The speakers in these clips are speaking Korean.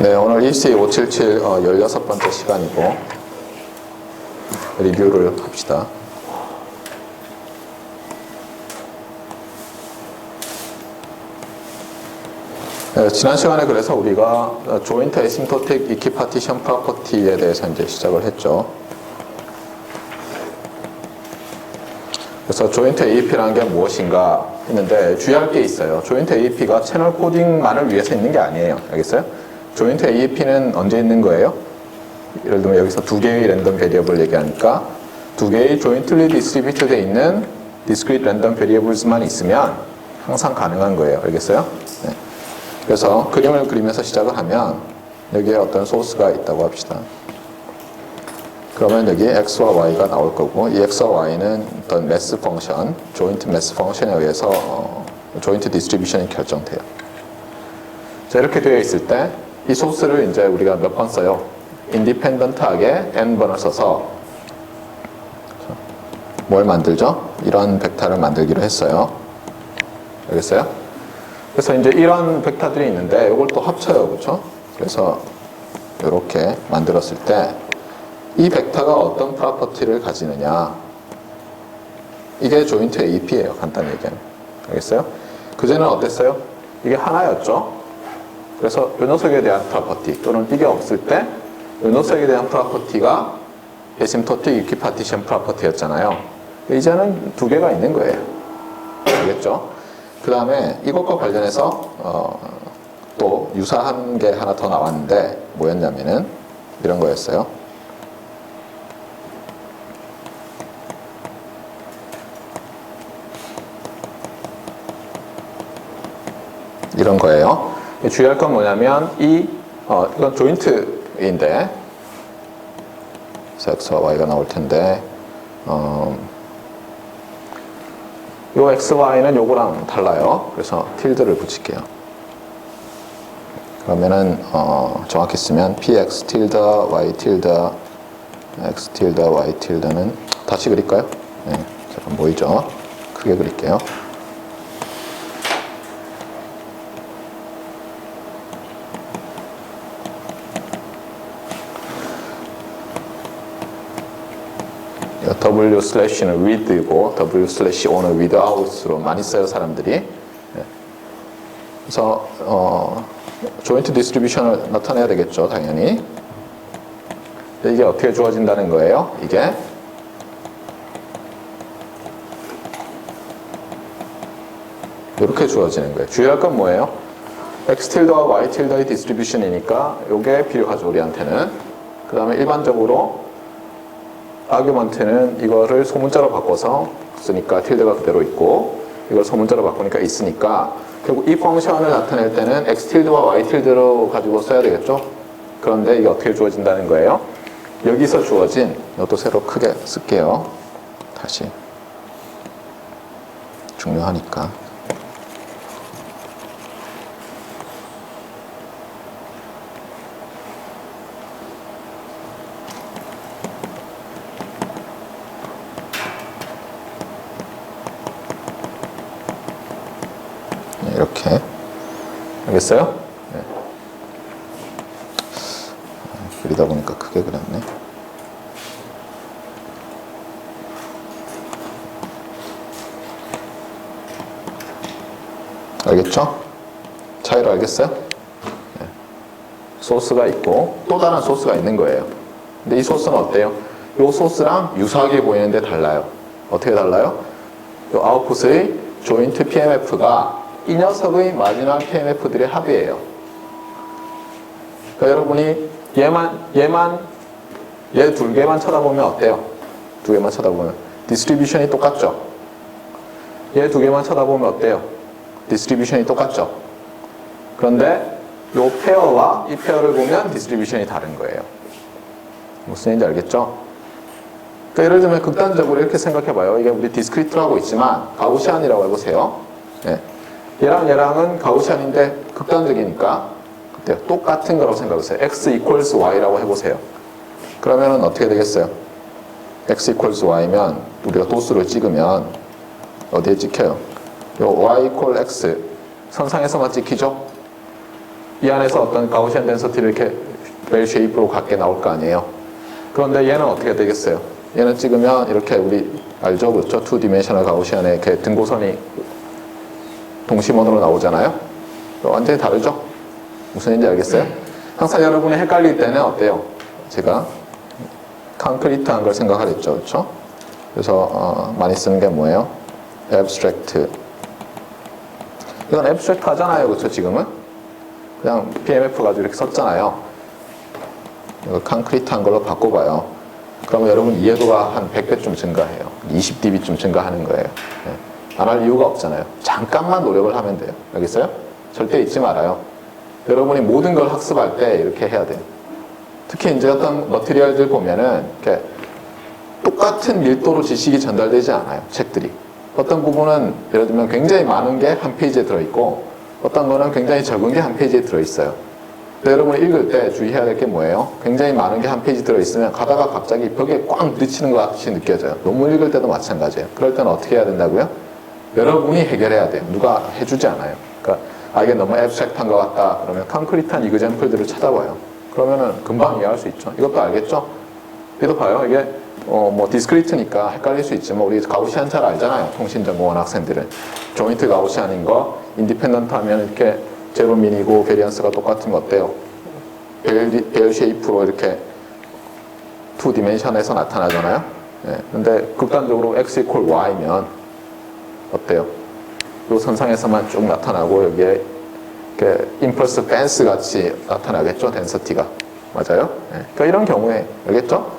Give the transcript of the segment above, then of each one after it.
네, 오늘 EC 577 16번째 시간이고 리뷰를 합시다. 네, 지난 시간에 그래서 우리가 조인트 에심토틱 이퀴파티션 프로퍼티에 대해서 이제 시작을 했죠. 그래서 조인트 AEP라는 게 무엇인가 했는데 주의할 게 있어요. 조인트 AEP가 채널 코딩만을 위해서 있는 게 아니에요. 알겠어요? 조인트 AEP는 언제 있는 거예요? 예를 들면 여기서 두 개의 랜덤 베리어블 얘기하니까 두 개의 조인트리 디스트리뷰트되어 있는 discrete 랜덤 베리어블스만 있으면 항상 가능한 거예요. 알겠어요? 네. 그래서 그림을 그리면서 시작을 하면 여기에 어떤 소스가 있다고 합시다. 그러면 여기 x와 y가 나올 거고 이 x와 y는 어떤 매스 펑션, 조인트 매스 펑션에 의해서 조인트 디스트리뷰션이 결정돼요. 자, 이렇게 되어 있을 때 이 소스를 이제 우리가 몇 번 써요? 인디펜던트하게 n번을 써서 뭘 만들죠? 이런 벡터를 만들기로 했어요. 알겠어요? 그래서 이제 이런 벡터들이 있는데 이걸 또 합쳐요. 그렇죠? 그래서 이렇게 만들었을 때 이 벡터가 어떤 프로퍼티를 가지느냐, 이게 조인트 AEP예요. 간단히 얘기하면. 알겠어요? 그전에는 어땠어요? 이게 하나였죠. 그래서 이 녀석에 대한 프로퍼티 또는 이게 없을 때 이 녀석에 대한 프로퍼티가 에심토틱 이퀴파티션 프로퍼티였잖아요. 이제는 두 개가 있는 거예요. 알겠죠? 그 다음에 이것과 관련해서 또 유사한 게 하나 더 나왔는데 뭐였냐면은 이런 거였어요. 이런 거예요. 주의할 건 뭐냐면 이건 조인트인데 x와 y가 나올 텐데 요 xy는 요거랑 달라요. 그래서 틸드를 붙일게요. 그러면은 정확히 쓰면 px 틸드 y 틸드 x 틸드 y 틸드는 다시 그릴까요? 네, 잘 보이죠? 크게 그릴게요. W 슬래시는 with이고 W 슬래시 O는 without으로 많이 써요, 사람들이. 그래서 조인트 디스트리뷰션을 나타내야 되겠죠, 당연히. 이게 어떻게 주어진다는 거예요? 이게 이렇게 주어지는 거예요. 주의할 건 뭐예요? x 틸드와 y 틸드의 디스트리뷰션이니까 이게 필요하죠, 우리한테는. 그 다음에 일반적으로 아규먼트는 이거를 소문자로 바꿔서 쓰니까 틸드가 그대로 있고 이걸 소문자로 바꾸니까 있으니까 결국 이 펑션을 나타낼 때는 x 틸드와 y 틸드로 가지고 써야 되겠죠. 그런데 이게 어떻게 주어진다는 거예요? 여기서 주어진 이것도 새로 크게 쓸게요. 다시 중요하니까. 이렇게. 알겠어요? 네. 그리다 보니까 크게 그렸네. 알겠죠? 차이를 알겠어요? 네. 소스가 있고 또 다른 소스가 있는 거예요. 근데 이 소스는 어때요? 이 소스랑 유사하게 보이는데 달라요. 어떻게 달라요? 이 아웃풋의 조인트 PMF가 이 녀석의 마지막 PMF들의 합이에요. 그러니까 여러분이 얘 두 개만 쳐다보면 어때요? 두 개만 쳐다보면 디스트리뷰션이 똑같죠? 얘 두 개만 쳐다보면 어때요? 디스트리뷰션이 똑같죠? 그런데 이 페어와 이 페어를 보면 디스트리뷰션이 다른 거예요. 무슨 얘기인지 알겠죠? 그러니까 예를 들면 극단적으로 이렇게 생각해봐요. 이게 우리 디스크리트라고 있지만 가우시안이라고 해보세요. 네. 얘랑은 가우시안인데 극단적이니까 똑같은 거라고 생각하세요. x equals y라고 해보세요. 그러면은 어떻게 되겠어요? x equals y면 우리가 도수를 찍으면 어디에 찍혀요? 요 y equal x 선상에서만 찍히죠? 이 안에서 어떤 가우시안 덴서티를 이렇게 벨 쉐이프로 갖게 나올 거 아니에요. 그런데 얘는 어떻게 되겠어요? 얘는 찍으면 이렇게 우리 알죠? 그렇죠? 2디멘셔널 가우시안의 이렇게 등고선이 동심원으로 나오잖아요. 완전히 다르죠? 무슨 얘기인지 알겠어요? 항상 여러분이 헷갈릴 때는 어때요? 제가 콘크리트한 걸 생각하랬죠. 그렇죠? 그래서 많이 쓰는 게 뭐예요? abstract. 이건 abstract 하잖아요. 그렇죠? 지금은? 그냥 BMF 가지고 이렇게 썼잖아요. 이거 콘크리트한 걸로 바꿔봐요. 그러면 여러분 이해도가 한 100배쯤 증가해요. 20dB쯤 증가하는 거예요. 안 할 이유가 없잖아요. 잠깐만 노력을 하면 돼요. 알겠어요? 절대 잊지 말아요. 여러분이 모든 걸 학습할 때 이렇게 해야 돼요. 특히 이제 어떤 머티리얼들 보면은 이렇게 똑같은 밀도로 지식이 전달되지 않아요. 책들이. 어떤 부분은 예를 들면 굉장히 많은 게 한 페이지에 들어있고 어떤 거는 굉장히 적은 게 한 페이지에 들어있어요. 여러분이 읽을 때 주의해야 될 게 뭐예요? 굉장히 많은 게 한 페이지 들어있으면 가다가 갑자기 벽에 꽝 부딪히는 것 같이 느껴져요. 논문 읽을 때도 마찬가지예요. 그럴 때는 어떻게 해야 된다고요? 여러분이 해결해야 돼요. 누가 해주지 않아요. 그러니까 이게 너무 앱스트랙트한 것 같다. 그러면 콘크리트한 이그젬플들을 찾아봐요. 그러면은 금방 이해할 수 있죠. 이것도 알겠죠? 이것도 봐요. 이게 뭐 디스크리트니까 헷갈릴 수 있지만 우리 가우시안 잘 알잖아요. 통신전공원 학생들은. 조인트 가우시안인 거 인디펜던트 하면 이렇게 제로민이고 베리언스가 똑같은 거 어때요? 벨 쉐이프로 이렇게 2디멘션에서 나타나잖아요. 네. 근데 극단적으로 x equal y면 어때요? 이 선상에서만 쭉 나타나고 여기에 이렇게 임펄스 펜스 같이 나타나겠죠? 덴서티가. 맞아요? 네. 그러니까 이런 경우에 알겠죠?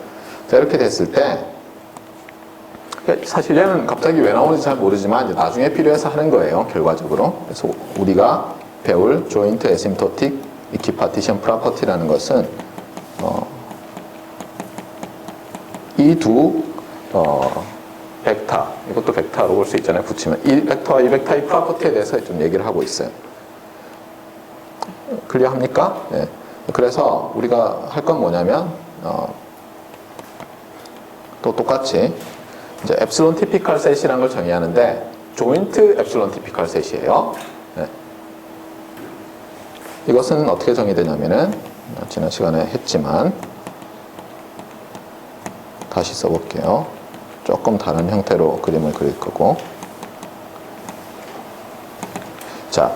자, 이렇게 됐을 때 사실 얘는 갑자기 왜 나오는지 잘 모르지만 이제 나중에 필요해서 하는 거예요. 결과적으로. 그래서 우리가 배울 조인트 에심토틱 이퀴파티션 프로퍼티라는 것은 이 두 벡터, 이것도 벡터로 볼 수 있잖아요. 붙이면 이 벡터와 이 벡터의 프로퍼티에 대해서 좀 얘기를 하고 있어요. 클리어합니까? 네. 그래서 우리가 할 건 뭐냐면 또 똑같이 이제 엡실론 티피컬 셋이라는 걸 정의하는데 조인트 엡실론 티피컬 셋이에요. 네. 이것은 어떻게 정의되냐면은 지난 시간에 했지만 다시 써볼게요. 조금 다른 형태로 그림을 그릴 거고. 자,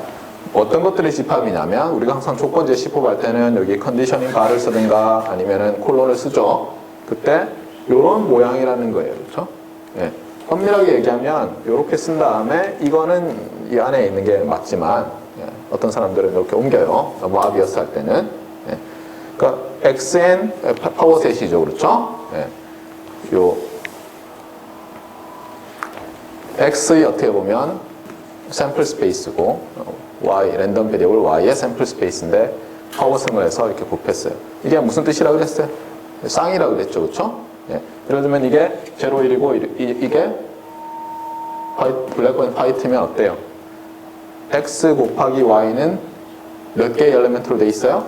어떤 것들이 집합이냐면 우리가 항상 조건제 시법할 때는 여기 컨디셔닝 바를 쓰든가 아니면은 콜론을 쓰죠. 그때 이런 모양이라는 거예요. 그렇죠? 예. 엄밀하게 얘기하면 이렇게 쓴 다음에 이거는 이 안에 있는 게 맞지만 어떤 사람들은 이렇게 옮겨요. 너무 아비어스 할 때는. 예. 그러니까 XN 파워셋이죠. 그렇죠? 예. 요 X의 어떻게 보면 샘플 스페이스고 Y, 랜덤 베리어블 Y의 샘플 스페이스인데 파워승을 해서 이렇게 곱했어요. 이게 무슨 뜻이라고 그랬어요? 쌍이라고 그랬죠. 그렇죠? 예. 예를 들면 이게 0, 1이고 이게 블랙 앤 화이트면 어때요? X 곱하기 Y는 몇 개의 엘리멘트로 돼 있어요?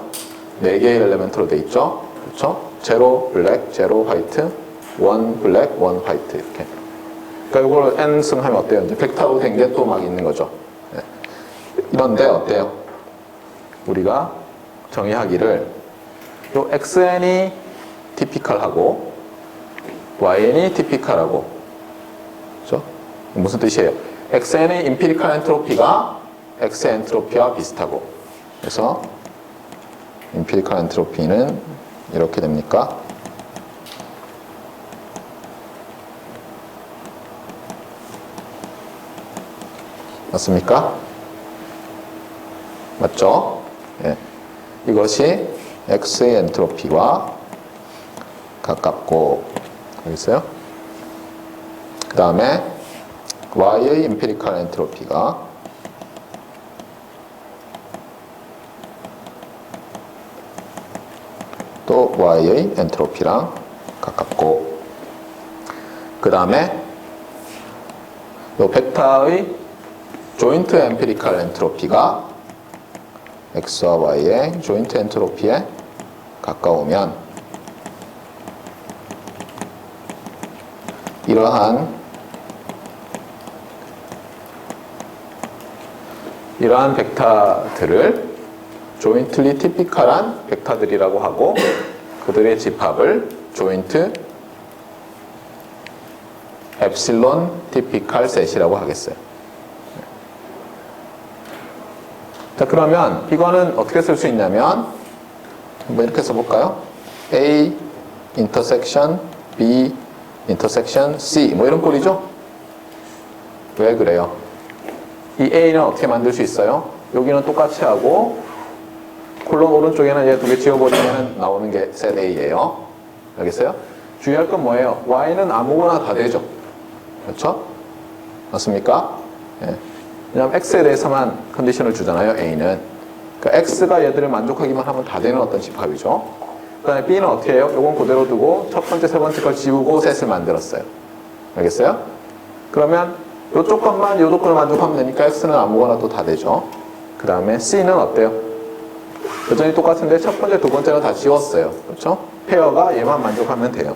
4개의 엘리멘트로 돼 있죠. 그렇죠? 0 블랙, 0 화이트, 1 블랙, 1 화이트 이렇게. 그러니까 이걸 n승 하면 어때요? 이제 벡터로 된 게 또 막 있는 거죠. 네. 이런데 어때요? 우리가 정의하기를 요 xn이 티피컬하고 yn이 티피컬하고 그렇죠? 무슨 뜻이에요? xn의 임피리컬 엔트로피가 x 엔트로피와 비슷하고 그래서 임피리컬 엔트로피는 이렇게 됩니까? 맞습니까? 맞죠? 예. 이것이 X의 엔트로피와 가깝고 알겠어요? 그 다음에 Y의 임피리컬 엔트로피가 또 Y의 엔트로피랑 가깝고 그 다음에 이 벡터의 조인트 엠피리컬 엔트로피가 X와 Y의 조인트 엔트로피에 가까우면 이러한 벡터들을 jointly typical한 벡터들이라고 하고 그들의 집합을 joint epsilon typical set이라고 하겠어요. 자, 그러면 이거는 어떻게 쓸 수 있냐면 한번 이렇게 써볼까요? A intersection B intersection C 뭐 이런 꼴이죠? 왜 그래요? 이 A는 어떻게 만들 수 있어요? 여기는 똑같이 하고 콜럼 오른쪽에는 얘 두 개 지워버리면 나오는 게 셋 A예요. 알겠어요? 주의할 건 뭐예요? Y는 아무거나 다 되죠. 그렇죠? 맞습니까? 예. 왜냐하면 X에 대해서만 컨디션을 주잖아요. A는. 그러니까 X가 얘들을 만족하기만 하면 다 되는 어떤 집합이죠. 그 다음에 B는 어떻게 해요? 요건 그대로 두고 첫 번째, 세 번째 걸 지우고 셋을 만들었어요. 알겠어요? 그러면 요쪽 것만 요 조건을 만족하면 되니까 X는 아무거나 또 다 되죠. 그 다음에 C는 어때요? 여전히 똑같은데 첫 번째, 두 번째는 다 지웠어요. 그렇죠? 페어가 얘만 만족하면 돼요.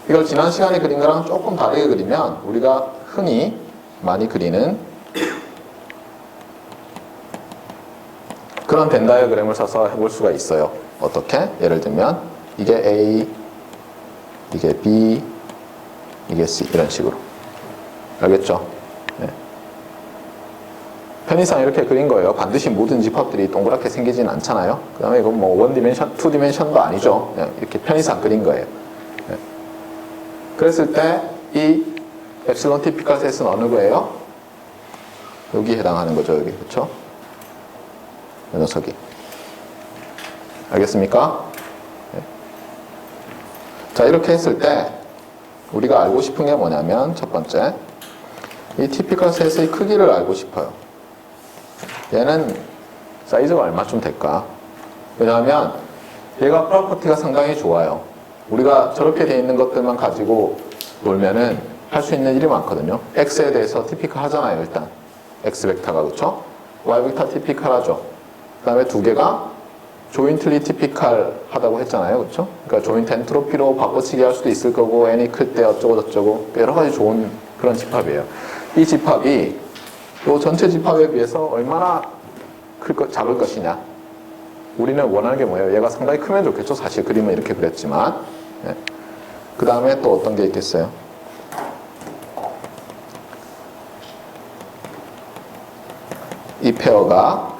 이걸 지난 시간에 그린 거랑 조금 다르게 그리면 우리가 흔히 많이 그리는 그런 벤 다이어그램을 써서 해볼 수가 있어요. 어떻게? 예를 들면 이게 A, 이게 B, 이게 C 이런 식으로. 알겠죠? 네. 편의상 이렇게 그린 거예요. 반드시 모든 집합들이 동그랗게 생기진 않잖아요. 그 다음에 이건 뭐 원 디멘션, 투 디멘션도 아니죠. 그냥 이렇게 편의상 그린 거예요. 네. 그랬을 때 이 엡실론 티피컬 셋은 어느 거예요? 여기 해당하는 거죠. 여기. 그렇죠? 이 녀석이. 알겠습니까? 네. 자, 이렇게 했을 때 우리가 알고 싶은 게 뭐냐면 첫 번째, 이 티피컬 셋의 크기를 알고 싶어요. 얘는 사이즈가 얼마쯤 될까? 왜냐하면 얘가 프로퍼티가 상당히 좋아요. 우리가 저렇게 돼 있는 것들만 가지고 놀면은 할 수 있는 일이 많거든요. X에 대해서 티피컬 하잖아요, 일단. X 벡터가, 그렇죠? Y 벡터 티피컬 하죠. 그 다음에 두 개가 조인틀리 티피컬 하다고 했잖아요, 그렇죠? 그러니까 조인트 엔트로피로 바꿔치기 할 수도 있을 거고, n이 클 때 어쩌고 저쩌고 여러 가지 좋은 그런 집합이에요. 이 집합이 이 전체 집합에 비해서 얼마나 작을 것이냐. 우리는 원하는 게 뭐예요? 얘가 상당히 크면 좋겠죠. 사실 그림은 이렇게 그렸지만. 네. 그 다음에 또 어떤 게 있겠어요? 이 페어가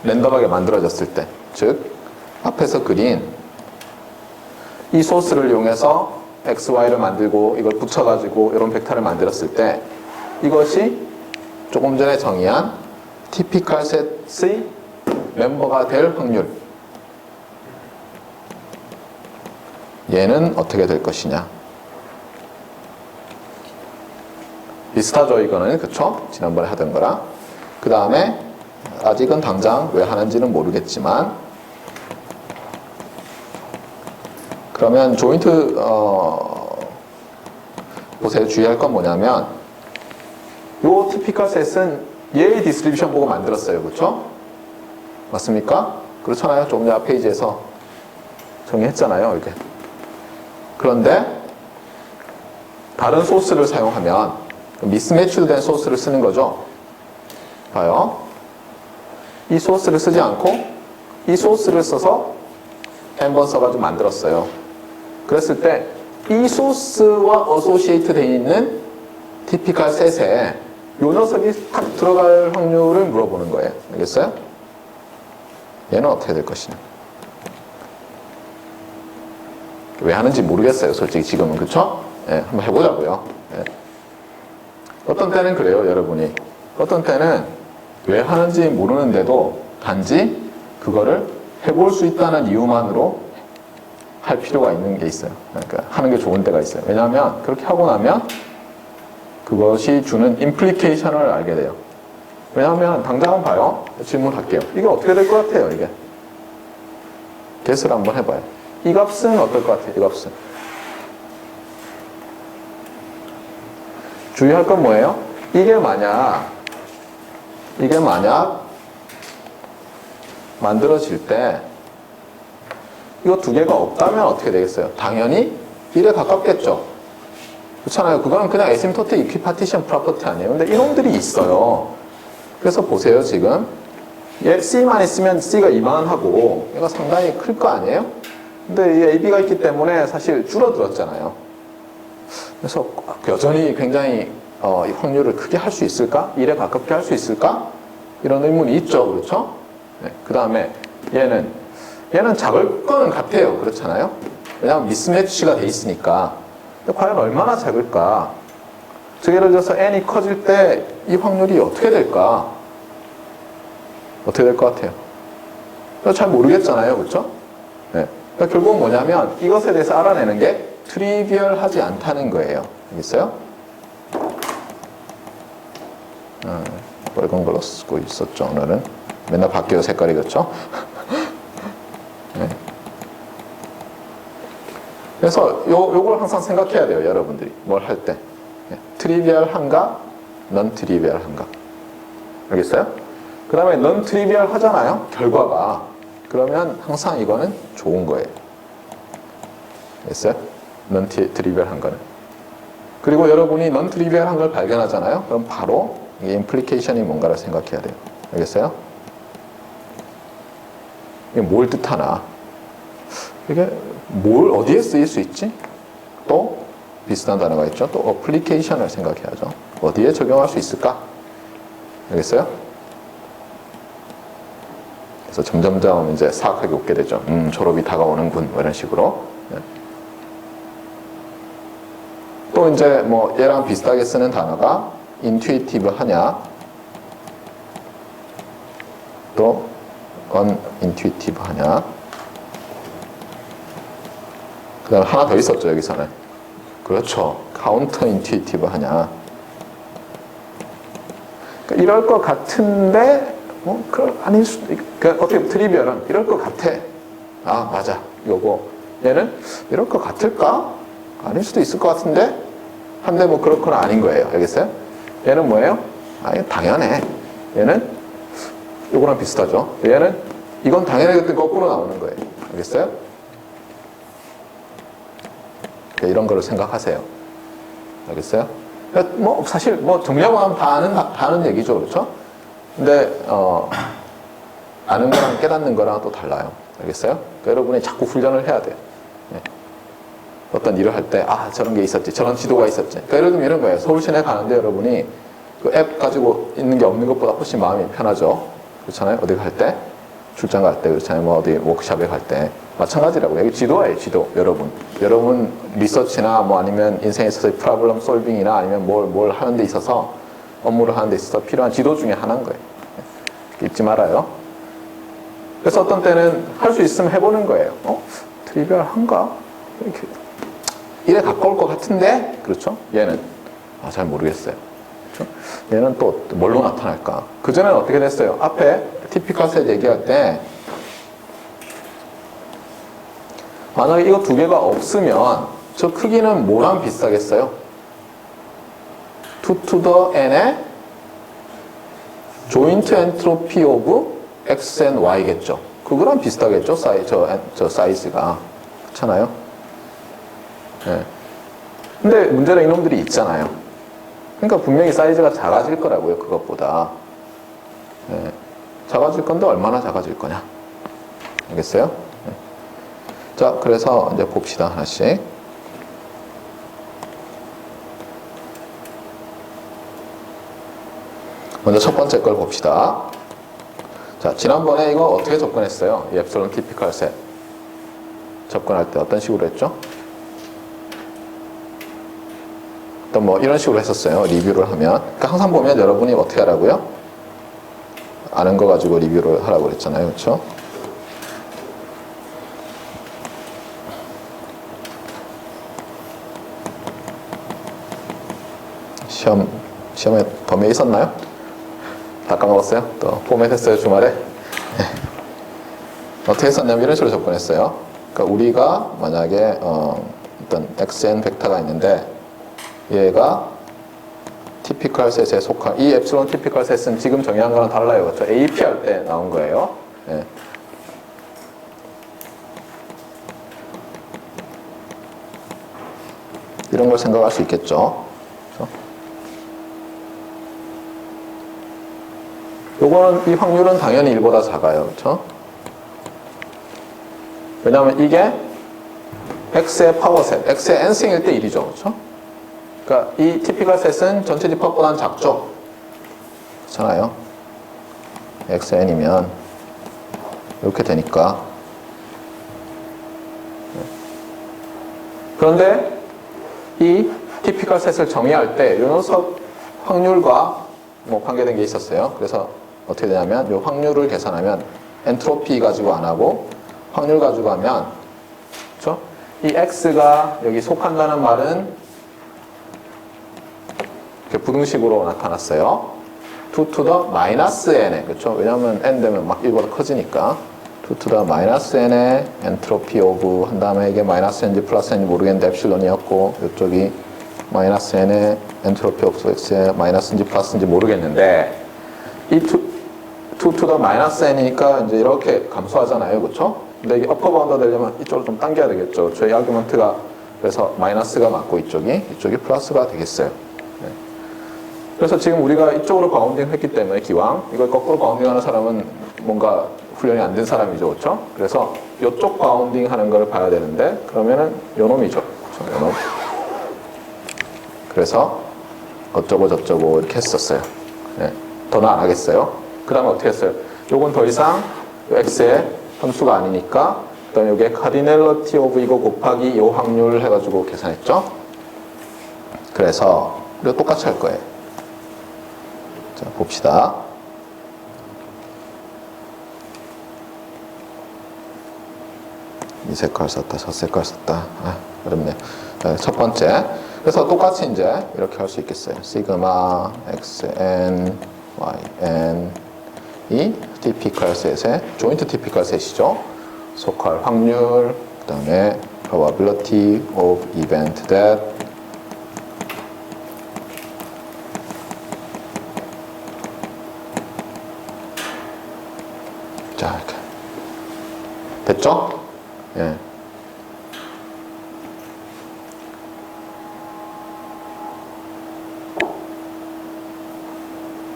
랜덤하게 만들어졌을 때, 즉 앞에서 그린 이 소스를 이용해서 x, y를 만들고 이걸 붙여가지고 이런 벡터를 만들었을 때 이것이 조금 전에 정의한 티피컬 셋의 멤버가 될 확률, 얘는 어떻게 될 것이냐. 비슷하죠, 이거는. 그쵸? 지난번에 하던 거랑. 그 다음에 아직은 당장 왜 하는지는 모르겠지만, 그러면 조인트 보세요. 주의할 건 뭐냐면 요 티피컬 셋은 얘의 디스트리뷰션 보고 만들었어요. 그렇죠? 맞습니까? 그렇잖아요. 조금 전 앞 페이지에서 정의했잖아요. 이렇게. 그런데 다른 소스를 사용하면 미스매치로 된 소스를 쓰는 거죠. 봐요. 이 소스를 쓰지 않고 이 소스를 써서 n번 써가지고 만들었어요. 그랬을 때 이 소스와 어소시에이트 되어 있는 티피컬 셋에 요 녀석이 탁 들어갈 확률을 물어보는 거예요. 알겠어요? 얘는 어떻게 될 것이냐. 왜 하는지 모르겠어요. 솔직히 지금은. 그쵸? 예, 한번 해보자고요. 예. 어떤 때는 그래요, 여러분이. 어떤 때는 왜 하는지 모르는데도 단지 그거를 해볼 수 있다는 이유만으로 할 필요가 있는 게 있어요. 그러니까 하는 게 좋은 때가 있어요. 왜냐하면 그렇게 하고 나면 그것이 주는 임플리케이션을 알게 돼요. 왜냐하면 당장은 봐요. 질문할게요. 이게 어떻게 될 것 같아요, 이게? 개수를 한번 해봐요. 이 값은 어떨 것 같아요, 이 값은? 주의할 건 뭐예요? 이게 만약 만들어질 때 이거 두 개가 없다면 어떻게 되겠어요? 당연히 1에 가깝겠죠. 그렇잖아요. 그거는 그냥 에시임토틱 이퀴파티션 프로퍼티 아니에요. 근데 이놈들이 있어요. 그래서 보세요, 지금. 얘 C만 있으면 C가 이만하고 얘가 상당히 클 거 아니에요? 근데 이 AB가 있기 때문에 사실 줄어들었잖아요. 그래서 여전히 굉장히 이 확률을 크게 할 수 있을까? 1에 가깝게 할 수 있을까? 이런 의문이 있죠. 그렇죠? 네. 그 다음에 얘는 작을 거는 같아요. 그렇잖아요? 왜냐하면 미스매치가 돼 있으니까. 근데 과연 얼마나 작을까? 즉 예를 들어서 n이 커질 때 이 확률이 어떻게 될까? 어떻게 될 것 같아요? 잘 모르겠잖아요. 그렇죠? 네. 그러니까 결국은 뭐냐면 이것에 대해서 알아내는 게 트리비얼하지 않다는 거예요. 알겠어요? 빨간 걸로 쓰고 있었죠. 오늘은 맨날 바뀌어요. 색깔이. 그렇죠? 네. 그래서 요걸 항상 생각해야 돼요. 여러분들이 뭘 할 때. 네. 트리비얼한가? 넌 트리비얼한가? 알겠어요? 그 다음에 넌 트리비얼 하잖아요. 결과가. 그러면 항상 이거는 좋은 거예요. 알겠어요? 넌 트리비얼한 거는. 그리고 여러분이 넌 트리비얼한 걸 발견하잖아요. 그럼 바로 이게 임플리케이션이 뭔가를 생각해야 돼요. 알겠어요? 이게 뭘 뜻하나? 이게 뭘 어디에 쓰일 수 있지? 또 비슷한 단어가 있죠. 또 어플리케이션을 생각해야죠. 어디에 적용할 수 있을까? 알겠어요? 그래서 점점점 이제 사악하게 웃게 되죠. 졸업이 다가오는군. 뭐 이런 식으로. 네. 또 이제 뭐 얘랑 비슷하게 쓰는 단어가 intuitive 하냐, 또 unintuitive 하냐. 그 다음에 하나 더 있었죠. 여기서는. 그렇죠. counterintuitive 하냐. 그러니까 이럴 것 같은데 아닐 수도 있고, 그러니까 어떻게 트리비얼은 이럴 것 같아. 아, 맞아. 요거. 얘는 이럴 것 같을까? 아닐 수도 있을 것 같은데? 한데 뭐 그렇거나 아닌 거예요. 알겠어요? 얘는 뭐예요? 아, 이거 당연해. 얘는 요거랑 비슷하죠. 얘는 이건 당연해 그때 거꾸로 나오는 거예요. 알겠어요? 그러니까 이런 거를 생각하세요. 알겠어요? 그러니까 뭐 사실 뭐 정리하고 나면 다 아는 얘기죠. 그렇죠? 근데 아는 거랑 깨닫는 거랑 또 달라요. 알겠어요? 그러니까 여러분이 자꾸 훈련을 해야 돼요. 네. 어떤 일을 할 때 저런 게 있었지, 저런 지도가 있었지. 그러니까 예를 들면 이런 거예요. 서울 시내 가는데 여러분이 그 앱 가지고 있는 게 없는 것보다 훨씬 마음이 편하죠. 그렇잖아요? 어디 갈 때, 출장 갈 때, 그렇잖아요. 뭐 어디 워크숍에 갈 때 마찬가지라고요. 여기 지도예요, 지도. 여러분 리서치나 뭐 아니면 인생에 있어서 프로블럼 솔빙이나 아니면 뭘 하는 데 있어서 업무를 하는 데 있어서 필요한 지도 중에 하나인 거예요. 잊지 말아요. 그래서 어떤 때는 할 수 있으면 해보는 거예요. 트리비얼한가? 이렇게 이래 가까울 것 같은데? 그렇죠? 얘는 잘 모르겠어요. 그렇죠? 얘는 또 뭘로 나타날까? 그전에는 어떻게 됐어요? 앞에 티피컬 셋 얘기할 때 만약에 이거 두 개가 없으면 저 크기는 뭐랑 비슷하겠어요? 2 to the n의 joint entropy of x and y겠죠. 그거랑 비슷하겠죠. 저 사이즈가. 그렇잖아요. 네. 근데 문제는 이놈들이 있잖아요. 그러니까 분명히 사이즈가 작아질 거라고요. 그것보다. 네. 작아질 건데 얼마나 작아질 거냐. 알겠어요? 네. 자, 그래서 이제 봅시다. 하나씩. 먼저 첫 번째 걸 봅시다. 자, 지난번에 이거 어떻게 접근했어요? 이 엡실론 티피컬 셋. 접근할 때 어떤 식으로 했죠? 또 뭐 이런 식으로 했었어요. 리뷰를 하면. 그러니까 항상 보면 여러분이 어떻게 하라고요? 아는 거 가지고 리뷰를 하라고 그랬잖아요. 그렇죠? 시험에 범위에 있었나요? 다 까먹었어요? 또 포맷 했어요, 주말에? 네. 어떻게 했었냐면 이런 식으로 접근했어요. 그러니까 우리가 만약에 어떤 xn 벡터가 있는데 얘가 티피컬 셋에 속한 이 엡실론 티피컬 셋은 지금 정의한 거랑 달라요. 그렇죠? AP 할 때 나온 거예요. 네. 이런 걸 생각할 수 있겠죠. 그렇죠? 요거는 이 확률은 당연히 1보다 작아요. 그렇죠? 왜냐하면 이게 x의 파워셋, x의 n승일 때 1이죠. 그렇죠? 그러니까 이 티피컬 셋은 전체 집합보다는 작죠. 그렇잖아요. xn이면 이렇게 되니까. 그런데 이 티피컬 셋을 정의할 때 요 녀석 확률과 뭐 관계된 게 있었어요. 그래서 어떻게 되냐면 요 확률을 계산하면 엔트로피 가지고 안 하고 확률 가지고 하면, 그렇죠? 이 x가 여기 속한다는 말은 이렇게 부등식으로 나타났어요. 2 to the minus n에, 그렇죠? 왜냐하면 n 되면 막 1보다 커지니까 2 to the minus n의 엔트로피 오브 한 다음에 이게 마이너스 n인지 플러스 n인지 모르겠는데 엡실론이었고 이쪽이 마이너스 n의 엔트로피 오브 x의 마이너스인지 플러스인지 모르겠는데 이 2 to the minus n이니까 이제 이렇게 감소하잖아요, 그렇죠? 근데 이게 어퍼 바운드 되려면 이쪽으로 좀 당겨야 되겠죠. 저희 아규먼트가 그래서 마이너스가 맞고 이쪽이 플러스가 되겠어요. 네. 그래서 지금 우리가 이쪽으로 바운딩 했기 때문에 기왕 이걸 거꾸로 바운딩 하는 사람은 뭔가 훈련이 안 된 사람이죠, 그렇죠? 그래서 이쪽 바운딩 하는 걸 봐야 되는데 그러면은 요 놈이죠, 그렇죠? 요 놈. 그래서 어쩌고 저쩌고 이렇게 했었어요. 네. 더는 안 하겠어요. 그 다음에 어떻게 했어요? 요건 더 이상 x의 함수가 아니니까 그 다음에 요게 카디넬러티 오브 이거 곱하기 요 확률 해가지고 계산했죠? 그래서 이거 똑같이 할 거예요. 자, 봅시다. 이 색깔 썼다, 저 색깔 썼다. 아, 어렵네. 첫 번째. 그래서 똑같이 이제 이렇게 할 수 있겠어요. 시그마 xn yn 이 티피컬 셋의 조인트 티피컬 셋이죠. 속할 확률, 그 다음에 probability of event that 자, 이렇게 됐죠? 예.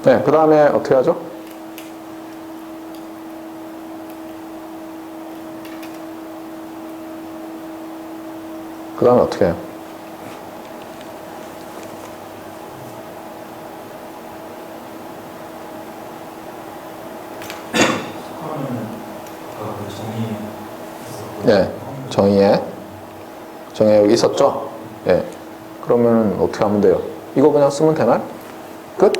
네, 그 다음에 어떻게 하죠? 그 다음에 어떻게 해요? 네, 정의에 여기 있었죠? 예. 그러면 어떻게 하면 돼요? 이거 그냥 쓰면 되나요? 끝?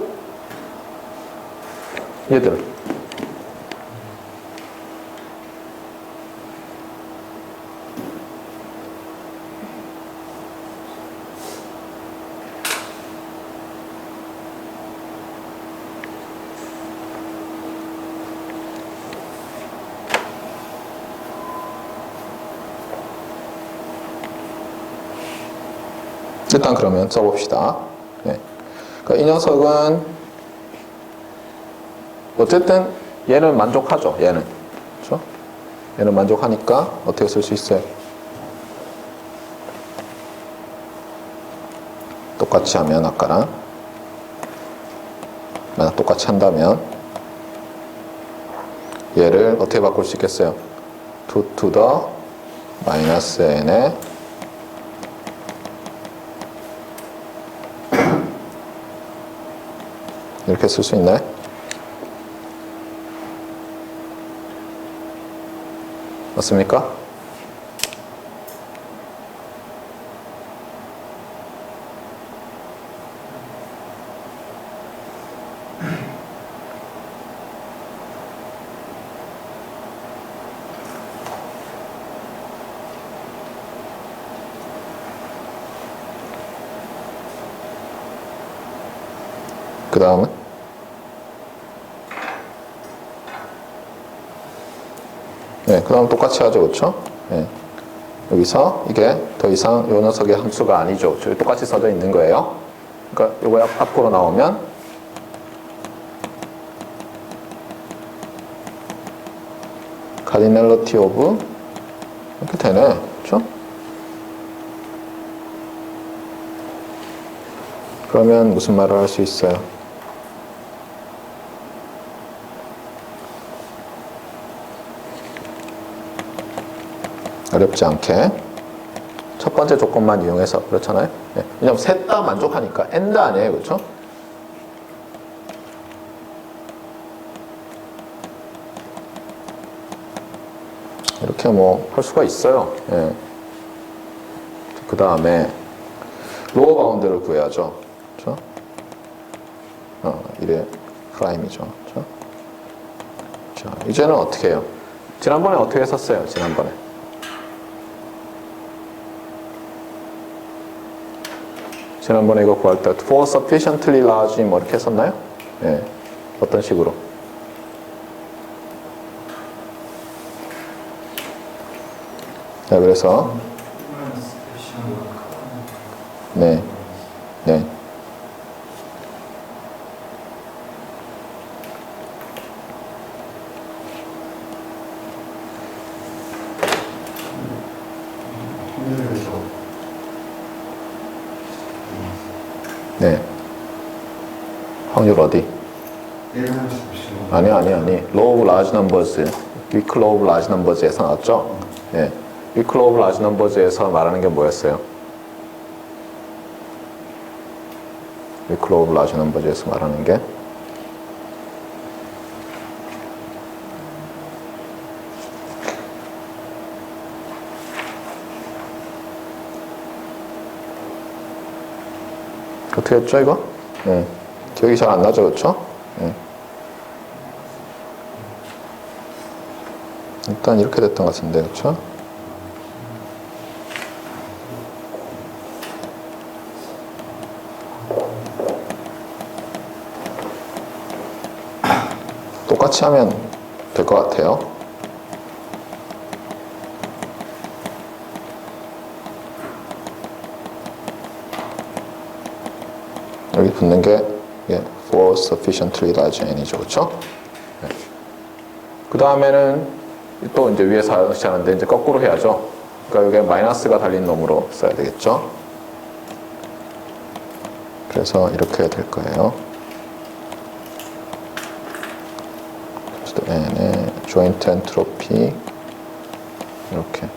얘들. 일단 그러면 써봅시다. 네. 그러니까 이 녀석은 어쨌든 얘는 만족하죠. 얘는. 그렇죠? 얘는 만족하니까 어떻게 쓸 수 있어요? 똑같이 하면 아까랑 만약 똑같이 한다면 얘를 어떻게 바꿀 수 있겠어요? 2 to the minus n에 이렇게 쓸 수 있나요? 맞습니까? 그 다음은? 네, 그 다음 똑같이 하죠, 그렇죠? 네. 여기서 이게 더 이상 요 녀석의 함수가 아니죠. 저기 똑같이 써져 있는 거예요. 그러니까 요거 앞으로 나오면 카디넬러티 오브 이렇게 되네, 그렇죠? 그러면 무슨 말을 할 수 있어요? 어렵지 않게 첫 번째 조건만 이용해서 그렇잖아요. 네. 왜냐면 셋 다 만족하니까 and 아니에요, 그렇죠? 이렇게 뭐 할 수가 있어요. 예. 그 다음에 로어 바운드를 구해야죠. 그렇죠? 이래 프라임이죠. 그렇죠? 자, 이제는 어떻게 해요? 지난번에 어떻게 했었어요? 지난번에 이거 구할 때 for sufficiently large 뭐 이렇게 했었나요? 예. 어떤 식으로? 자, 그래서 네. 네. 네. 확률 어디? 아니. Law of large numbers. weak law of large numbers에서 나왔죠? 네. weak law of large numbers에서 말하는 게 뭐였어요? weak law of large numbers에서 말하는 게 어떻게 했죠, 이거? 네. 기억이 잘 안 나죠, 그렇죠? 네. 일단 이렇게 됐던 것 같은데, 그렇죠? 똑같이 하면 될 것 같아요. 여기 붙는 게 for sufficiently large n이죠, 그렇죠? 네. 그 다음에는 또 이제 위에서 하는데 이제 거꾸로 해야죠. 그러니까 여기에 마이너스가 달린 놈으로 써야 되겠죠. 그래서 이렇게 될 거예요. n의 joint entropy 이렇게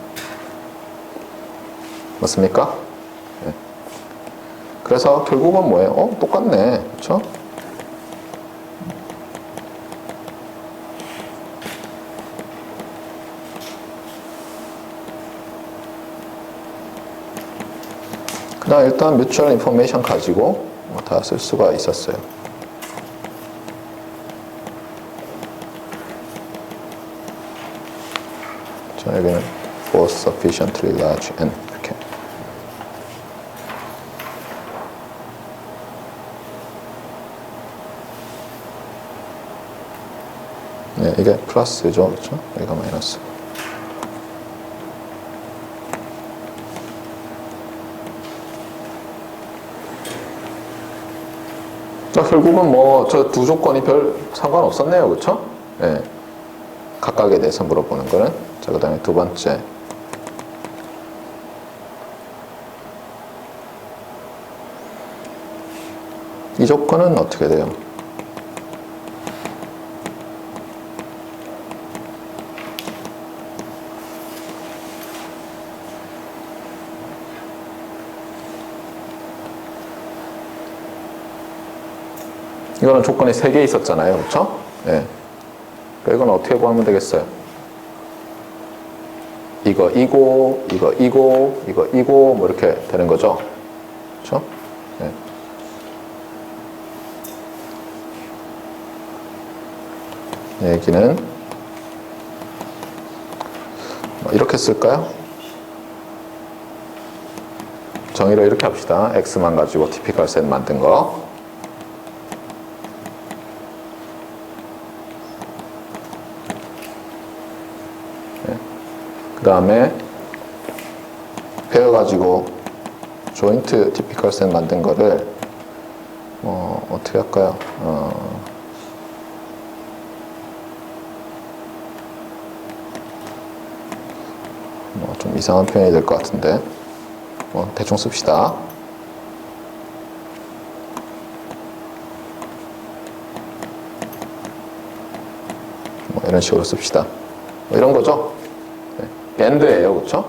맞습니까? 네. 그래서 결국은 뭐예요? 똑같네, 그렇죠? 그냥 일단 뮤추얼 인포메이션 가지고 다 쓸 수가 있었어요. 자, 여기는 for sufficiently large n 이렇게. 네, 이게 플러스죠, 그렇죠? 여기가 마이너스. 자, 결국은 뭐 저 두 조건이 별 상관없었네요, 그렇죠? 네. 각각에 대해서 물어보는 거는. 자, 그 다음에 두 번째. 이 조건은 어떻게 돼요? 이거는 조건이 3개 있었잖아요, 그렇죠? 네. 이건 어떻게 구하면 되겠어요? 이거 이고, 이거 이고, 이거 이고, 뭐 이렇게 되는 거죠, 그렇죠? 네. 얘기는 뭐 이렇게 쓸까요? 정의를 이렇게 합시다. x만 가지고 티피컬 셋 만든 거. 그 다음에 페어 가지고 조인트 티피컬 셋 만든 거를 어떻게 할까요? 좀 이상한 표현이 될 것 같은데 대충 씁시다. 이런 식으로 씁시다. 이런 거죠. 네. AND예요. 그쵸?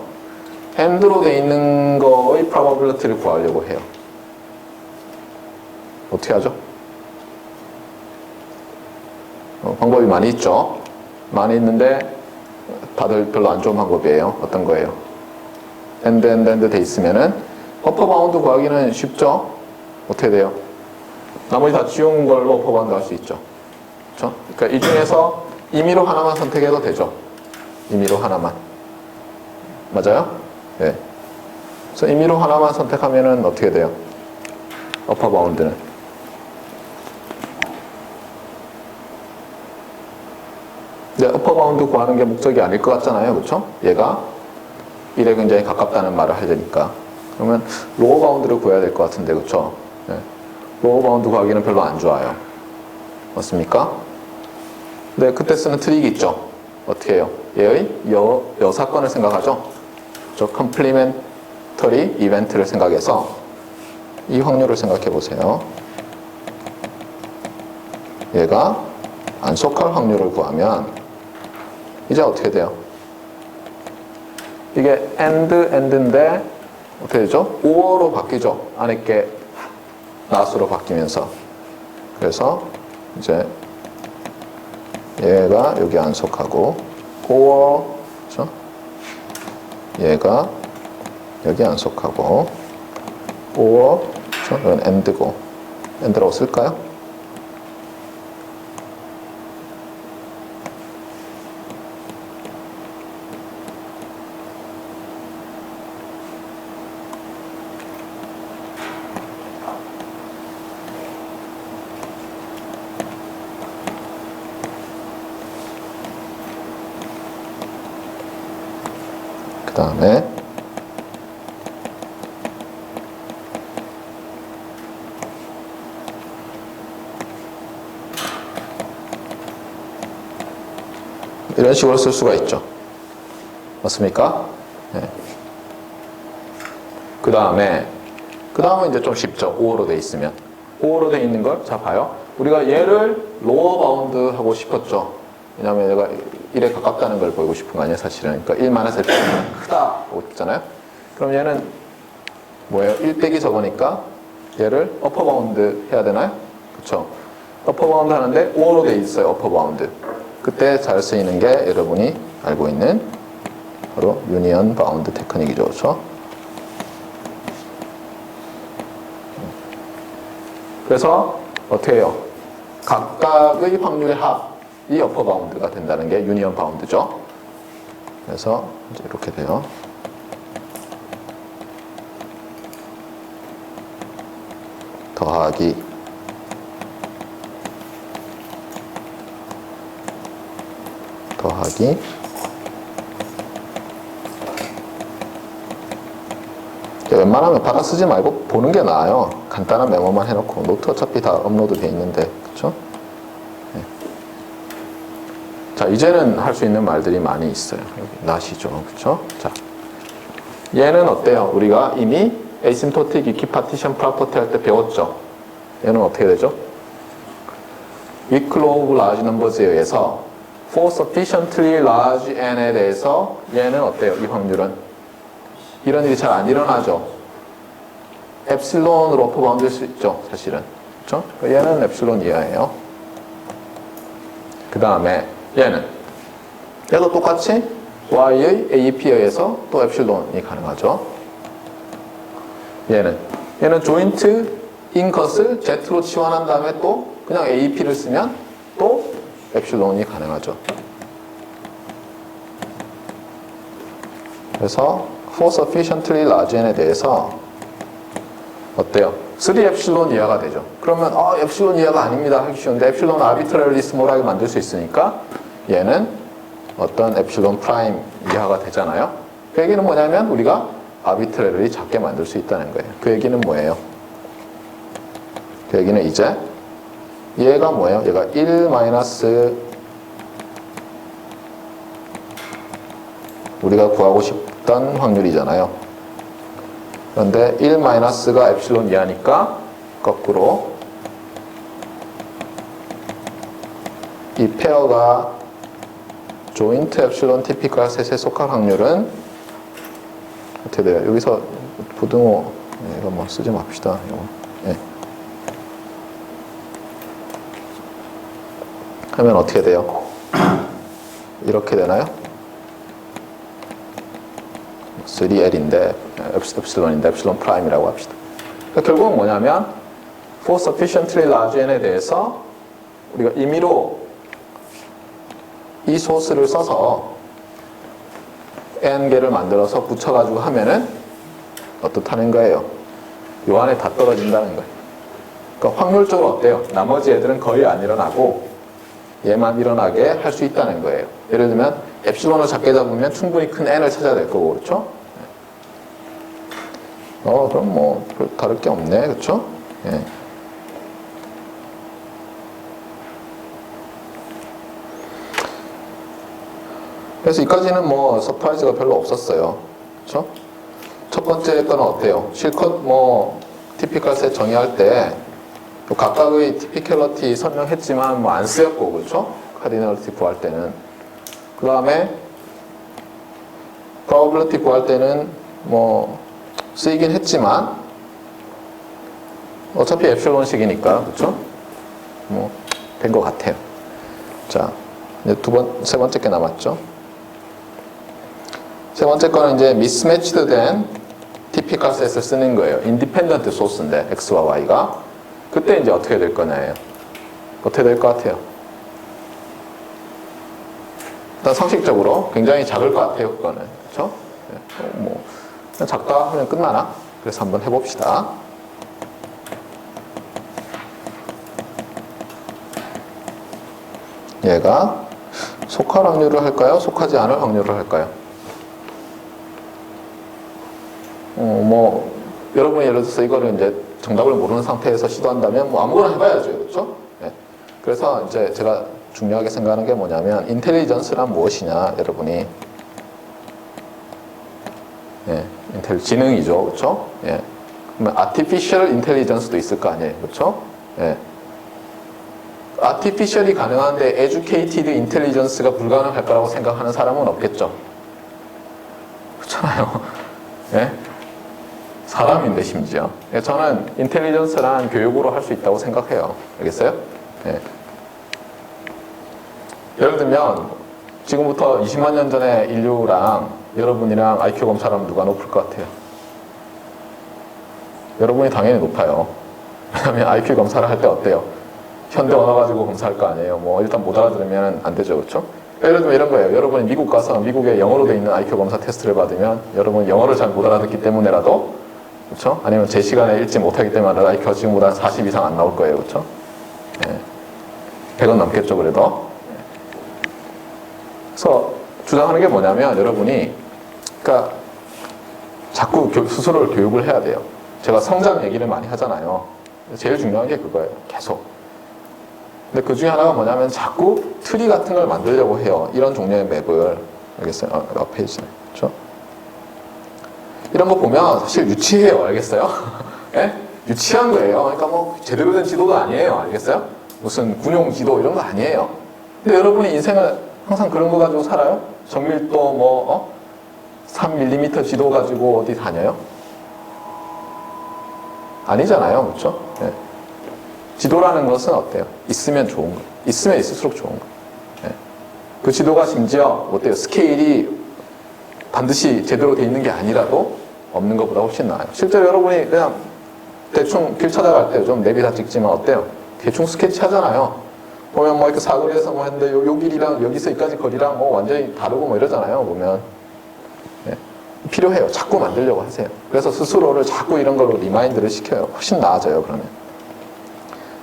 AND로 돼 있는 거의 probability를 구하려고 해요. 어떻게 하죠? 방법이 많이 있죠. 많이 있는데 다들 별로 안 좋은 방법이에요. 어떤 거예요? AND 돼 있으면은 어퍼 바운드 구하기는 쉽죠? 어떻게 돼요? 나머지 다 지운 걸로 어퍼 바운드 할 수 있죠. 그렇죠? 그러니까 이 중에서 임의로 하나만 선택해도 되죠. 임의로 하나만. 맞아요? 네. 그래서 임의로 하나만 선택하면은 어떻게 돼요? 어퍼 바운드는. 근데 어퍼 바운드 구하는 게 목적이 아닐 것 같잖아요. 그렇죠? 얘가 1에 굉장히 가깝다는 말을 하려니까. 그러면 로어 바운드를 구해야 될 것 같은데, 그렇죠? 네. 로어 바운드 구하기는 별로 안 좋아요. 맞습니까? 근데 그때 쓰는 트릭이 있죠. 어떻게 해요? 얘의 여사건을 생각하죠. 저 컴플리멘터리 이벤트를 생각해서 이 확률을 생각해 보세요. 얘가 안 속할 확률을 구하면 이제 어떻게 돼요? 이게 AND인데 어떻게 되죠? OR로 바뀌죠. 안에 게 not으로 바뀌면서. 그래서 이제 얘가 여기 안 속하고 OR, 그렇죠? 얘가 여기 안 속하고 OR, 그렇죠? 이건 AND고 AND라고 쓸까요? 그 다음에 이런 식으로 쓸 수가 있죠. 맞습니까? 네. 그 다음은 이제 좀 쉽죠. 5로 돼 있으면. 5로 돼 있는 걸, 자, 봐요. 우리가 얘를 로어 바운드 하고 싶었죠. 왜냐면 얘가 1에 가깝다는 걸 보이고 싶은 거 아니에요, 사실은. 그러니까 1-1 크다 하고 있잖아요. 그럼 얘는 뭐예요? 1 빼기 적으니까 얘를 어퍼 바운드 해야 되나요? 그쵸? 어퍼 바운드 하는데 5로 돼 있어요, 어퍼 바운드. 그때 잘 쓰이는 게 여러분이 알고 있는 바로 유니언 바운드 테크닉이죠. 그렇죠? 그래서 어떻게 해요? 각각의 확률의 합이 어퍼 바운드가 된다는 게 유니언 바운드죠. 그래서 이제 이렇게 돼요. 더하기 웬만하면 받아 쓰지 말고 보는 게 나아요. 간단한 메모만 해놓고 노트 어차피 다 업로드 돼 있는데, 그렇죠? 네. 자, 이제는 할 수 있는 말들이 많이 있어요. 여기 not이죠, 그렇죠? 자, 얘는 어때요? 우리가 이미 asymptotic equipartition property 할 때 배웠죠. 얘는 어떻게 되죠? weak law of large numbers에 의해서 for sufficiently large n에 대해서 얘는 어때요? 이 확률은 이런 일이 잘 안 일어나죠. 엡실론으로 어퍼 바운드일 수 있죠, 사실은. 그렇죠? 얘는 엡실론 이하예요. 그 다음에 얘도 똑같이 y의 AP에 의해서 또 엡실론이 가능하죠. 얘는 조인트 인컷을 Z로 치환한 다음에 또 그냥 AP를 쓰면 또 엡실론이 가능하죠. 그래서 for sufficiently large n에 대해서 어때요? 3 엡실론 이하가 되죠. 그러면 엡실론 이하가 아닙니다 하기 쉬운데 엡실론 arbitrarily small하게 만들 수 있으니까 얘는 어떤 엡실론 프라임 이하가 되잖아요. 그 얘기는 뭐냐면 우리가 arbitrarily 작게 만들 수 있다는 거예요. 그 얘기는 뭐예요? 그 얘기는 이제 얘가 뭐예요? 얘가 1 마이너스 우리가 구하고 싶던 확률이잖아요. 그런데 1 마이너스가 엡실론 이하니까 거꾸로 이 페어가 조인트 엡실론 티피컬 셋에 속할 확률은 어떻게 돼요? 여기서 부등호 이거 뭐 쓰지 맙시다. 이거. 예. 하면 어떻게 돼요? 이렇게 되나요? 3L인데 엡실론인데 엡실론 프라임이라고 합시다. 그러니까 결국은 뭐냐면 for sufficiently large n에 대해서 우리가 임의로 이 소스를 써서 n개를 만들어서 붙여가지고 하면은 어떻다는 거예요? 요 안에 다 떨어진다는 거예요. 그러니까 확률적으로 어때요? 나머지 애들은 거의 안 일어나고 얘만 일어나게 할 수 있다는 거예요. 예를 들면 엡실론을 작게 잡으면 충분히 큰 n을 찾아야 될 거고, 그렇죠? 그럼 뭐 별 다를 게 없네, 그렇죠? 예. 그래서 이까지는 뭐 서프라이즈가 별로 없었어요, 그렇죠? 첫 번째 거는 어때요? 실컷 뭐 티피컬 셋 정의할 때 각각의 티피컬러티 설명했지만 뭐 안 쓰였고, 그렇죠? 카디널리티 구할 때는. 그 다음에 프로버빌리티 구할 때는 뭐 쓰이긴 했지만 어차피 엡실론식이니까, 그렇죠? 뭐 된 것 같아요. 자, 이제 세 번째 게 남았죠. 세 번째 거는 이제 mismatched 된 typical set을 쓰는 거예요. independent 소스인데 x와 y가. 그때 이제 어떻게 될 거냐예요. 어떻게 될 것 같아요? 일단 상식적으로 굉장히 작을 것 같아요, 그거는. 그렇죠? 뭐 그냥 작다 하면 끝나나? 그래서 한번 해봅시다. 얘가 속할 확률을 할까요? 속하지 않을 확률을 할까요? 뭐 여러분이 예를 들어서 이거를 이제 정답을 모르는 상태에서 시도한다면 뭐 아무거나 해봐야죠, 그렇죠? 네. 그래서 이제 제가 중요하게 생각하는 게 뭐냐면 인텔리전스란 무엇이냐, 여러분이. 예, 지능이죠, 그렇죠? 예. 그러면 artificial intelligence도 있을 거 아니에요, 그렇죠? 예. artificially 가능한데 educated intelligence가 불가능할 거라고 생각하는 사람은 없겠죠? 그렇잖아요. 예? 사람인데 심지어. 예, 저는 인텔리전스란 교육으로 할 수 있다고 생각해요. 알겠어요? 예. 예를 들면 지금부터 20만 년 전에 인류랑 여러분이랑 IQ 검사하면 누가 높을 것 같아요? 여러분이 당연히 높아요. 왜냐면 IQ 검사를 할 때 어때요? 현대 언어 가지고 검사할 거 아니에요. 뭐 일단 못 알아들으면 안 되죠, 그렇죠? 예를 들면 이런 거예요. 여러분이 미국 가서 미국에 영어로 돼 있는 IQ 검사 테스트를 받으면 여러분 영어를 잘 못 알아듣기 때문에라도, 그렇죠? 아니면 제 시간에 읽지 못하기 때문에 IQ가 지금보다 40 이상 안 나올 거예요, 그렇죠? 예. 100은 넘겠죠, 그래도. 그래서 주장하는 게 뭐냐면 여러분이 그러니까 자꾸 스스로를 교육을 해야 돼요. 제가 성장 얘기를 많이 하잖아요. 제일 중요한 게 그거예요. 계속. 근데 그 중에 하나가 뭐냐면 자꾸 트리 같은 걸 만들려고 해요. 이런 종류의 맵을. 알겠어요? 앞에 있어요. 그렇죠? 이런 거 보면 사실 유치해요. 알겠어요? 예? 유치한 거예요. 그러니까 뭐 제대로 된 지도도 아니에요. 알겠어요? 무슨 군용 지도 이런 거 아니에요. 근데 여러분이 인생을 항상 그런 거 가지고 살아요? 정밀도 뭐 3mm 지도 가지고 어디 다녀요? 아니잖아요. 그렇죠? 예. 지도라는 것은 어때요? 있으면 좋은 거. 있으면 있을수록 좋은 거. 예. 그 지도가 심지어 어때요? 스케일이 반드시 제대로 돼 있는 게 아니라도 없는 것보다 훨씬 나아요. 실제로 여러분이 그냥 대충 길 찾아갈 때 좀 내비 다 찍지만 어때요? 대충 스케치 하잖아요. 보면 뭐 이렇게 사거리에서 뭐 했는데 요 길이랑 여기서 여기까지 거리랑 뭐 완전히 다르고 뭐 이러잖아요. 보면. 예. 필요해요. 자꾸 만들려고 하세요. 그래서 스스로를 자꾸 이런 걸로 리마인드를 시켜요. 훨씬 나아져요, 그러면.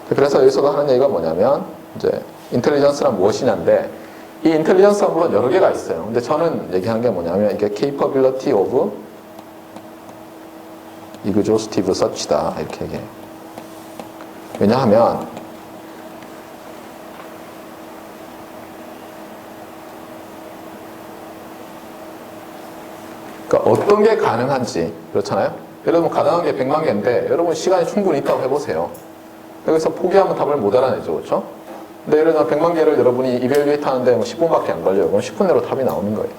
그래서 여기서도 하는 얘기가 뭐냐면, 이제, 인텔리전스란 무엇이냐인데, 이 인텔리전스가 물론 여러 개가 있어요. 근데 저는 얘기하는 게 뭐냐면, 이게 capability of exhaustive search다. 이렇게 얘기해요. 왜냐하면, 그러니까 어떤 게 가능한지, 그렇잖아요? 여러분 가능한 게 100만 개인데 여러분 시간이 충분히 있다고 해보세요. 여기서 포기하면 답을 못 알아내죠, 그렇죠? 근데 예를 들어 100만 개를 여러분이 이벨리에이트 하는데 뭐 10분밖에 안 걸려요. 그럼 10분 내로 답이 나오는 거예요.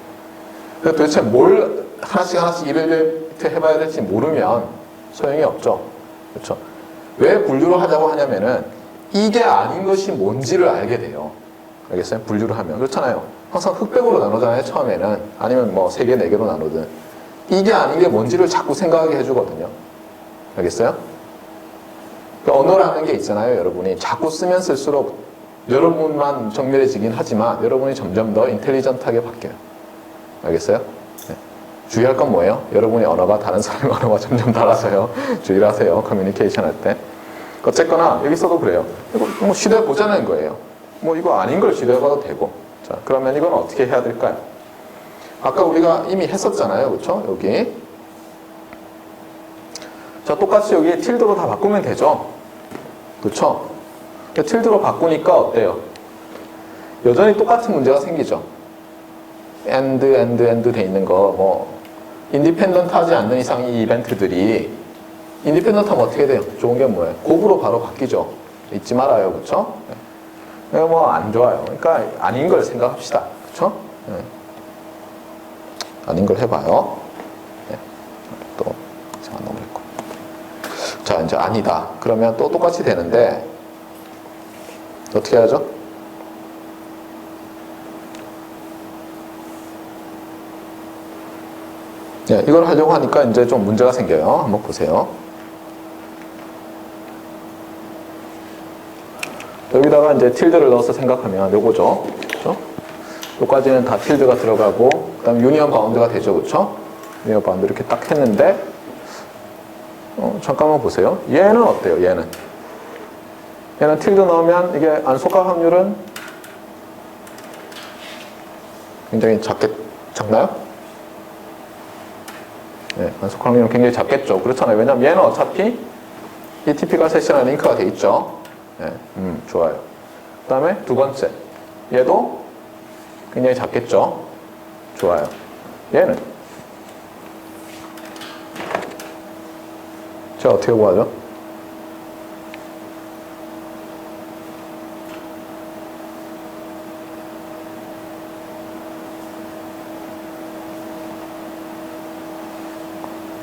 그래서 도대체 뭘 하나씩 이벨리에이트 해봐야 될지 모르면 소용이 없죠. 그렇죠? 왜 분류를 하자고 하냐면은 이게 아닌 것이 뭔지를 알게 돼요. 알겠어요? 분류를 하면. 그렇잖아요. 항상 흑백으로 나누잖아요. 처음에는. 아니면 뭐 3개, 4개로 나누든. 이게 아닌 게 뭔지를 자꾸 생각하게 해주거든요. 알겠어요? 그러니까 언어라는 게 있잖아요. 여러분이 자꾸 쓰면 쓸수록 여러분만 정밀해지긴 하지만 여러분이 점점 더 인텔리전트하게 바뀌어요. 알겠어요? 네. 주의할 건 뭐예요? 여러분의 언어가 다른 사람의 언어가 점점 달라서요. 주의를 하세요. 커뮤니케이션 할 때. 어쨌거나 여기서도 그래요. 이거 뭐 시도해 보자는 거예요. 뭐 이거 아닌 걸 시도해 봐도 되고. 자, 그러면 이건 어떻게 해야 될까요? 아까 우리가 이미 했었잖아요. 그렇죠? 여기. 자, 똑같이 여기 tilde로 다 바꾸면 되죠. 그렇죠? tilde로 바꾸니까 어때요? 여전히 똑같은 문제가 생기죠. and 돼 있는 거, 뭐 인디펜던트 하지 않는 이상 이 이벤트들이 인디펜던트 하면 어떻게 돼요? 좋은 게 뭐예요? 곱으로 바로 바뀌죠. 잊지 말아요. 그렇죠? 뭐 안 좋아요. 그러니까 아닌 걸 생각합시다. 그렇죠? 네. 아닌 걸 해봐요. 네. 또 제가 넘어갔고. 자, 이제 아니다. 그러면 또 똑같이 되는데 어떻게 하죠? 네, 이걸 하려고 하니까 이제 좀 문제가 생겨요. 한번 보세요. 여기다가 이제 tilde를 넣어서 생각하면 요거죠. 그렇죠? 여기까지는 다 tilde가 들어가고 그다음에 유니언 바운드가 되죠. 그렇죠? 유니언 바운드 이렇게 딱 했는데 잠깐만 보세요. 얘는 어때요? 얘는 tilde 넣으면 이게 안속화 확률은 굉장히 작나요? 네, 안속화 확률은 굉장히 작겠죠. 그렇잖아요. 왜냐하면 얘는 어차피 이 TP가 셋이라는 링크가 돼 있죠. 네, 좋아요. 그 다음에 두 번째. 얘도 굉장히 작겠죠. 좋아요. 얘는 제가 어떻게 구하죠?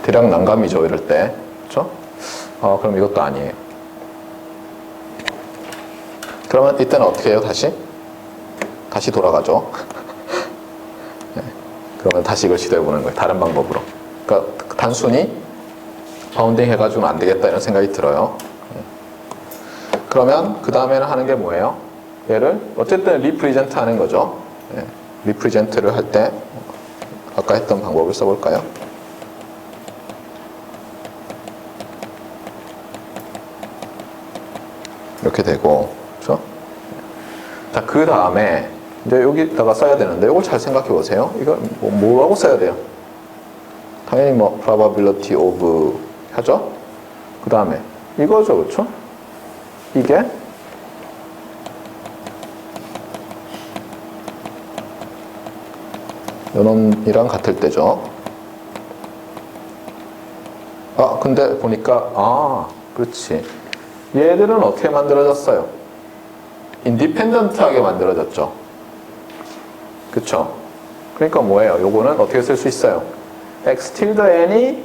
대략 난감이죠. 이럴 때. 그렇죠? 그럼 이것도 아니에요. 그러면 이때는 어떻게 해요? 다시 돌아가죠. 네. 그러면 다시 이걸 시도해보는 거예요. 다른 방법으로. 그러니까 단순히 바운딩 해가지고는 안 되겠다 이런 생각이 들어요. 네. 그러면 그 다음에는 하는 게 뭐예요? 얘를 어쨌든 리프리젠트 하는 거죠. 네. 리프리젠트를 할 때 아까 했던 방법을 써볼까요? 이렇게 되고, 그렇죠? 자, 그 다음에 이제 여기다가 써야 되는데 이걸 잘 생각해 보세요. 이거 뭐라고 써야 돼요? 당연히 뭐 probability of 하죠. 그 다음에 이거죠, 그렇죠? 이게 요놈이랑 같을 때죠. 근데 보니까 그렇지. 얘들은 어떻게 만들어졌어요? 인디펜던트하게 만들어졌죠. 그쵸? 그러니까 뭐예요? 요거는 어떻게 쓸 수 있어요? x tilde n이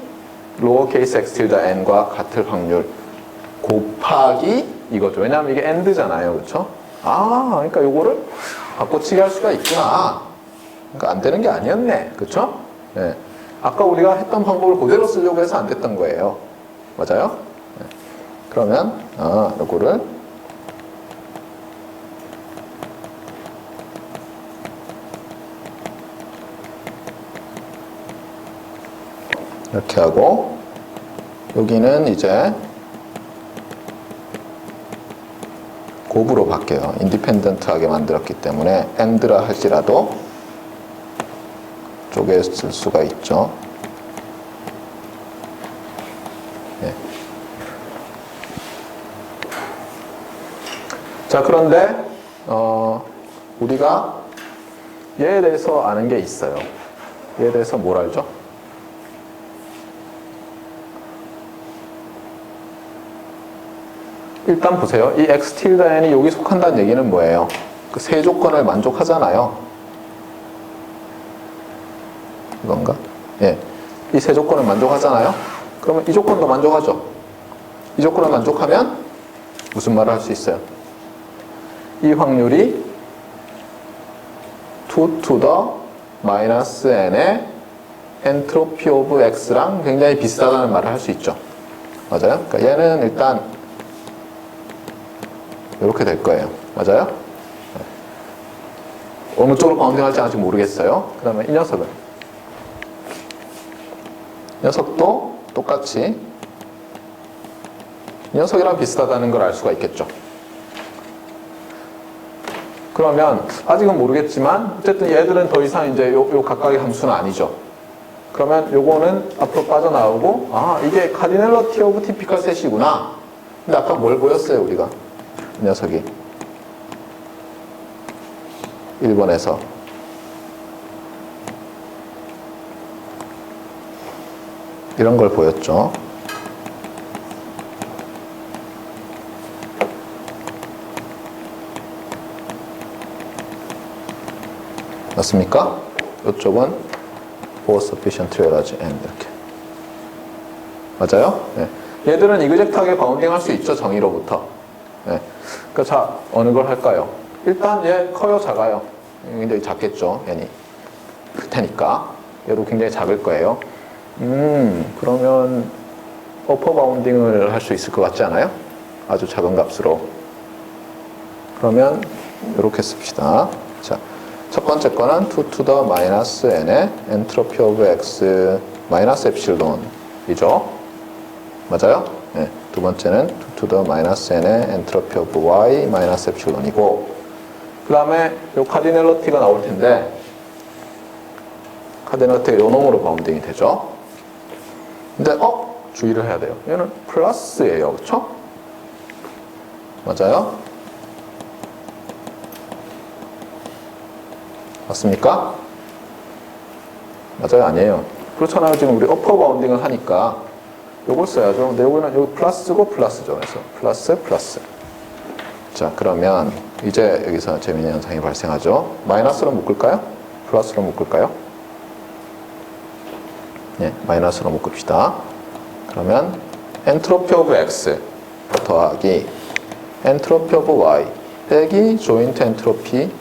로어케이스 x tilde n과 같을 확률 곱하기 이거죠. 왜냐하면 이게 and잖아요. 그쵸? 그러니까 요거를 바꿔치기 할 수가 있구나. 그러니까 안 되는 게 아니었네. 그쵸? 네. 아까 우리가 했던 방법을 그대로 쓰려고 해서 안 됐던 거예요. 맞아요? 네. 그러면 요거를 이렇게 하고 여기는 이제 곱으로 바뀌어요. 인디펜던트하게 만들었기 때문에 and라 할지라도 쪼개 쓸 수가 있죠. 네. 자, 그런데 우리가 얘에 대해서 아는 게 있어요. 얘에 대해서 뭘 알죠? 일단 보세요. 이 x tilde n이 여기 속한다는 얘기는 뭐예요? 그 세 조건을 만족하잖아요. 이건가? 예. 이 세 조건을 만족하잖아요. 그러면 이 조건도 만족하죠. 이 조건을 만족하면 무슨 말을 할 수 있어요? 이 확률이 2 to the minus n의 entropy of x랑 굉장히 비슷하다는 말을 할 수 있죠. 맞아요? 그러니까 얘는 일단 이렇게 될 거예요. 맞아요? 어느 쪽으로 바운딩 할지 아직 모르겠어요. 그 다음에 이 녀석도 똑같이 이 녀석이랑 비슷하다는 걸 알 수가 있겠죠. 그러면 아직은 모르겠지만 어쨌든 얘들은 더 이상 이제 요 각각의 함수는 아니죠. 그러면 요거는 앞으로 빠져나오고 아 이게 카디넬러티 오브 티피컬 셋이구나. 근데 아까 뭘 보였어요 우리가? 이 녀석이 1번에서 이런 걸 보였죠. 맞습니까? 이쪽은 for sufficient large n 이렇게 맞아요? 네. 얘들은 이그젝트하게 바운딩 할 수 있죠. 정의로부터. 네. 그러니까 자 어느 걸 할까요? 일단 얘 커요 작아요? 굉장히 작겠죠. 얘니 클 테니까 얘도 굉장히 작을 거예요. 그러면 어퍼 바운딩을 할 수 있을 것 같지 않아요? 아주 작은 값으로. 그러면 이렇게 씁시다. 자, 첫 번째 거는 2 to the minus n의 entropy of x 마이너스 엡실론이죠. 맞아요? 네. 두 번째는 2 to the minus n의 entropy of y 마이너스 엡실론이고 그 다음에 요 카디넬러티가 나올 텐데 카디넬러티가 요 놈으로 바운딩이 되죠. 근데 주의를 해야 돼요. 얘는 플러스예요. 그렇죠? 맞아요? 맞습니까? 맞아요? 아니에요? 그렇잖아요. 지금 우리 어퍼 바운딩을 하니까 요걸 써야죠. 근데 요거는 여기 플러스고 플러스죠. 그래서 플러스. 자, 그러면 이제 여기서 재미있는 현상이 발생하죠. 마이너스로 묶을까요? 플러스로 묶을까요? 네, 마이너스로 묶읍시다. 그러면 엔트로피 오브 x 더하기 엔트로피 오브 y 빼기 조인트 엔트로피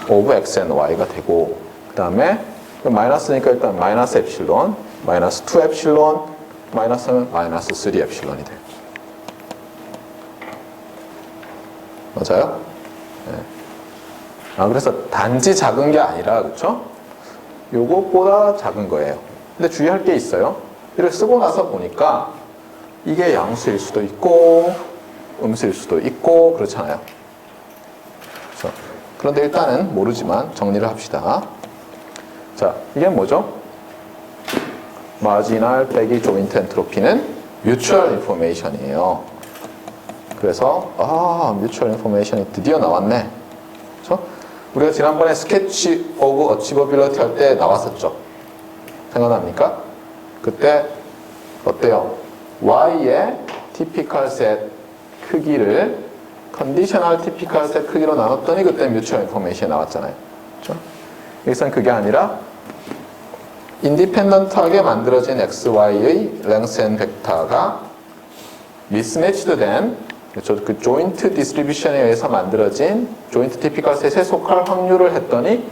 오브 x and y가 되고 그 다음에 마이너스니까 일단 마이너스 엡실론 마이너스 2 엡실론 마이너스는 마이너스 3 엡실론이 돼요. 맞아요? 네. 그래서 단지 작은 게 아니라 그렇죠? 요것보다 작은 거예요. 근데 주의할 게 있어요. 이를 쓰고 나서 보니까 이게 양수일 수도 있고 음수일 수도 있고 그렇잖아요. 그렇죠? 그런데 일단은 모르지만 정리를 합시다. 자, 이게 뭐죠? 마지널 빼기 조인트 엔트로피는 뮤추얼 인포메이션이에요. 그래서 뮤추얼 인포메이션이 드디어 나왔네. 그렇죠? 우리가 지난번에 스케치 오브 어치버빌리티 할 때 나왔었죠. 생각납니까? 그때 어때요? Y의 티피컬 셋 크기를 컨디셔널 티피컬 셋 크기로 나눴더니 그때 뮤추얼 인포메이션이 나왔잖아요. 그렇죠? 여기서는 그게 아니라 인디펜던트하게 만들어진 XY의 랭스 N 벡터가 미스매치드 된 그 조인트 디스트리뷰션에 의해서 만들어진 조인트 티피컬 셋에 속할 확률을 했더니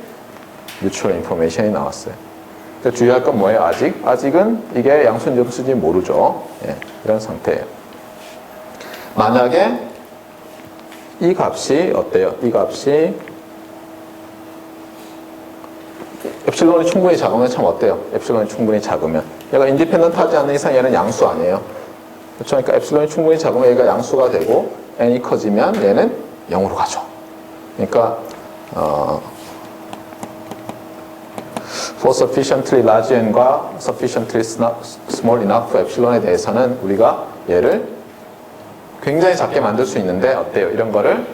뮤추얼 인포메이션이 나왔어요. 그러니까 주의할 건 뭐예요? 아직은 이게 양수인지 음수인지 모르죠. 예, 이런 상태예요. 만약에 이 값이 어때요? 이 값이 엡실론이 충분히 작으면 참 어때요? 엡실론이 충분히 작으면 얘가 인디펜던트 하지 않는 이상 얘는 양수 아니에요. 그렇죠? 그러니까 엡실론이 충분히 작으면 얘가 양수가 되고 n이 커지면 얘는 0으로 가죠. 그러니까 for sufficiently large n과 sufficiently small enough 엡실론에 대해서는 우리가 얘를 굉장히 작게 만들 수 있는데 어때요? 이런 거를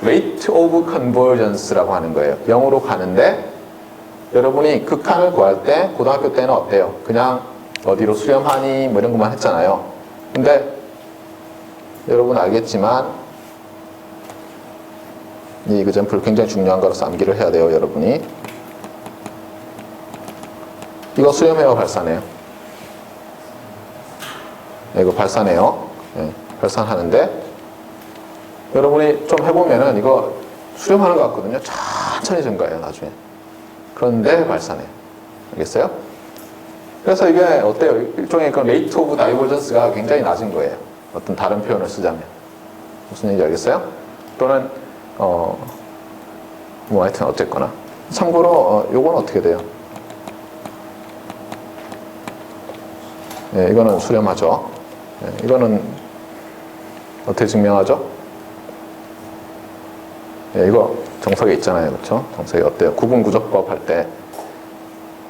rate of convergence라고 하는 거예요. 0으로 가는데 여러분이 극한을 구할 때 고등학교 때는 어때요? 그냥 어디로 수렴하니 뭐 이런 것만 했잖아요. 근데 여러분 알겠지만 이 example 굉장히 중요한 거라서 암기를 해야 돼요, 여러분이. 이거 수렴해요, 발산해요? 네, 이거 발산해요. 네, 발산하는데 여러분이 좀 해보면은 이거 수렴하는 것 같거든요. 천천히 증가해요, 나중에. 그런데 발산해요. 알겠어요? 그래서 이게 어때요? 일종의 그 레이트 오브 다이버전스가 굉장히 낮은 거예요. 어떤 다른 표현을 쓰자면. 무슨 얘기인지 알겠어요? 또는 뭐 하여튼 어쨌거나. 참고로 요건 어떻게 돼요? 네, 이거는 수렴하죠. 네, 이거는 어떻게 증명하죠? 네, 이거 정석에 있잖아요. 그렇죠? 정석에 어때요? 구분구조법 할 때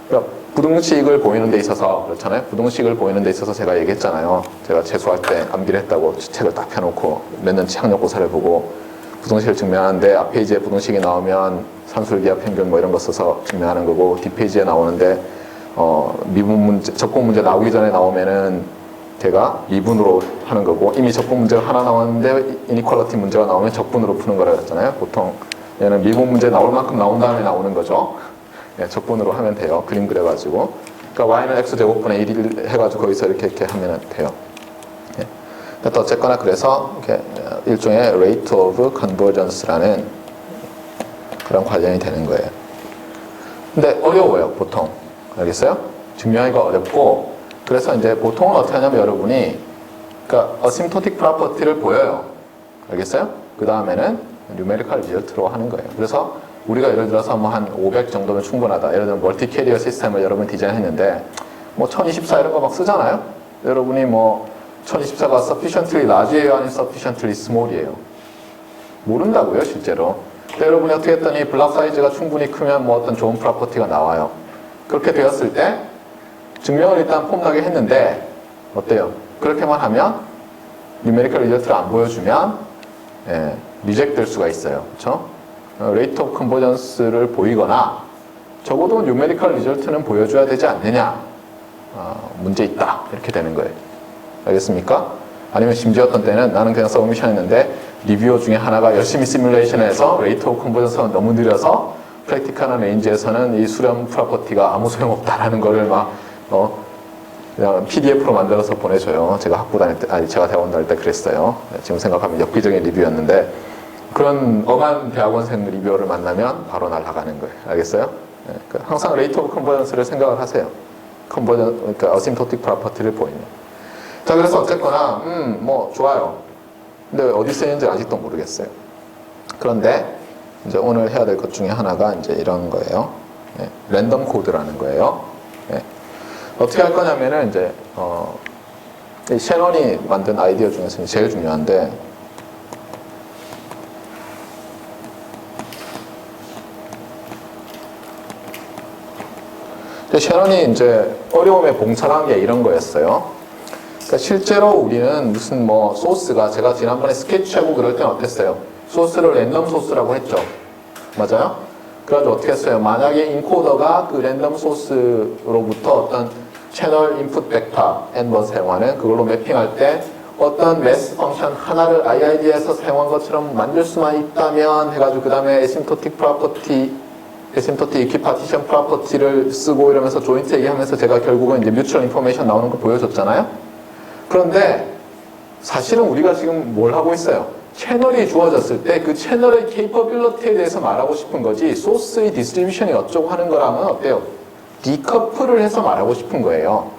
그러니까 부등식을 보이는 데 있어서 그렇잖아요. 부등식을 보이는 데 있어서 제가 얘기했잖아요. 제가 재수할 때 암기를 했다고 책을 딱 펴놓고 몇 년치 학력고사를 보고 부등식을 증명하는데 앞 페이지에 부등식이 나오면 산술기하 평균 뭐 이런 거 써서 증명하는 거고 뒷 페이지에 나오는데 미분 문제, 적분 문제 나오기 전에 나오면은 제가 미분으로 하는 거고 이미 적분 문제가 하나 나왔는데 이니퀄리티 문제가 나오면 적분으로 푸는 거라 그랬잖아요. 보통 얘는 미분 문제 나올 만큼 나온 다음에 나오는 거죠. 네, 적분으로 하면 돼요. 그림 그려가지고. 그러니까 y는 x제곱분의 1을 해가지고 거기서 이렇게 하면 돼요. 네. 어쨌거나 그래서 이렇게 일종의 rate of convergence라는 그런 관련이 되는 거예요. 근데 어려워요, 보통. 알겠어요? 증명하기가 어렵고 그래서 이제 보통은 어떻게 하냐면 여러분이 그러니까 asymptotic property를 보여요. 알겠어요? 그 다음에는 numerical result로 하는 거예요. 그래서 우리가 예를 들어서 뭐 한 500 정도면 충분하다. 예를 들면 멀티 캐리어 시스템을 여러분 디자인했는데 뭐 1024 이런 거 막 쓰잖아요. 여러분이 뭐 1024가 sufficiently large예요, 아니면 sufficiently small이에요? 모른다고요, 실제로. 근데 여러분이 어떻게 했더니 블락 사이즈가 충분히 크면 뭐 어떤 좋은 프로퍼티가 나와요. 그렇게 되었을 때 증명을 일단 폼나게 했는데 어때요? 그렇게만 하면 뉴메리컬 리저트를 안 보여주면 리젝트 될 수가 있어요. 그렇죠? 레이트 오브 컨버전스를 보이거나 적어도 뉴메리컬 리저트는 보여줘야 되지 않느냐, 문제 있다 이렇게 되는 거예요. 알겠습니까? 아니면 심지어 어떤 때는 나는 그냥 서브미션 했는데 리뷰어 중에 하나가 열심히 시뮬레이션해서 레이트 오브 컨버전스가 너무 느려서 프랙티컬한 레인지에서는 이 수렴 프로퍼티가 아무 소용없다라는 거를 막 그냥 PDF로 만들어서 보내줘요. 제가 학부 다닐 때, 아니 제가 대학원 다닐 때 그랬어요. 지금 생각하면 엽기적인 리뷰였는데 그런 엄한 대학원생 리뷰어를 만나면 바로 날아가는 거예요. 알겠어요? 항상 레이트 오브 컨버전스를 생각을 하세요. 그러니까 어심토틱 프로퍼티를 보이면. 자, 그래서 어쨌거나 뭐 좋아요. 근데 어디 쓰이는지 아직도 모르겠어요. 그런데 이제 오늘 해야 될 것 중에 하나가 이제 이런 거예요. 랜덤 코드라는 거예요. 어떻게 할 거냐면은 이제 이 셰넌이 만든 아이디어 중에서 제일 중요한데 셰넌이 이제 어려움에 봉착한 게 이런 거였어요. 그러니까 실제로 우리는 무슨 뭐 소스가 제가 지난번에 스케치하고 그럴 때는 어땠어요? 소스를 랜덤 소스라고 했죠. 맞아요? 그래가지고 어떻게 했어요? 만약에 인코더가 그 랜덤 소스로부터 어떤 채널 인풋 벡터 n번 사용하는 그걸로 매핑할 때 어떤 매스 펑션 하나를 IID에서 사용한 것처럼 만들 수만 있다면 해가지고 그 다음에 에심토틱 프로퍼티, 에심토틱 이퀴파티션 프로퍼티를 쓰고 이러면서 조인트 얘기하면서 제가 결국은 이제 뮤추얼 인포메이션 나오는 거 보여줬잖아요. 그런데 사실은 우리가 지금 뭘 하고 있어요? 채널이 주어졌을 때 그 채널의 케이퍼빌리티에 대해서 말하고 싶은 거지 소스의 디스트리뷰션이 어쩌고 하는 거랑은 어때요? 디커플을 해서 말하고 싶은 거예요.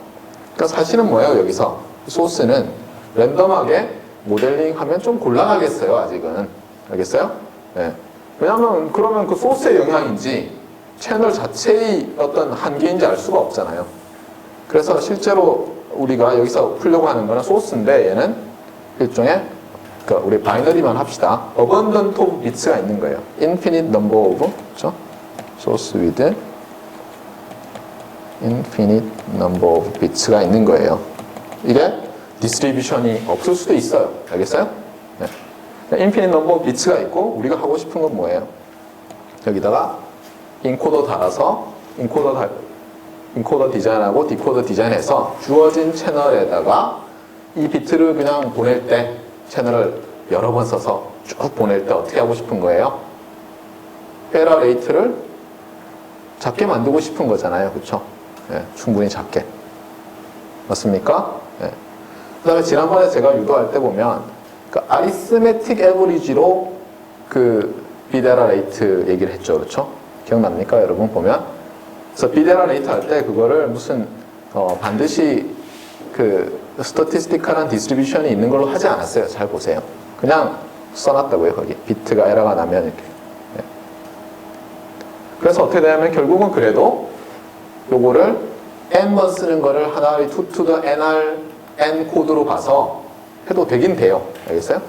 그러니까 사실은 뭐예요? 여기서 소스는 랜덤하게 모델링하면 좀 곤란하겠어요. 아직은. 알겠어요? 네. 왜냐하면 그러면 그 소스의 영향인지 채널 자체의 어떤 한계인지 알 수가 없잖아요. 그래서 실제로 우리가 여기서 풀려고 하는 거는 소스인데 얘는 일종의 그러니까 우리 바이너리만 합시다. abundant of bits가 있는 거예요. infinite number of 그렇죠? source with infinite number of bits가 있는 거예요. 이게 디스트리뷰션이 없을 수도 있어요. 알겠어요? 네. infinite number of bits가 있고 우리가 하고 싶은 건 뭐예요? 여기다가 인코더 달아서 인코더 디자인하고 디코더 디자인해서 주어진 채널에다가 이 비트를 그냥 보낼 때 채널을 여러 번 써서 쭉 보낼 때 어떻게 하고 싶은 거예요? 에러 레이트를 작게 만들고 싶은 거잖아요. 그렇죠? 예, 충분히 작게. 맞습니까? 예. 그 다음에 지난번에 제가 유도할 때 보면 그 아리스메틱 에버리지로 그 비데라 레이트 얘기를 했죠. 그렇죠? 기억납니까? 여러분 보면. 그래서 비데라 레이트 할 때 그거를 무슨 반드시 그 스태티스티컬한 디스트리뷰션이 있는 걸로 하지 않았어요. 잘 보세요. 그냥 써놨다고요. 거기 비트가 에러가 나면 이렇게. 예. 그래서 어떻게 되냐면 결국은 그래도 요거를 n번 쓰는 거를 하나의 2 to the nr n 코드로 봐서 해도 되긴 돼요. 알겠어요?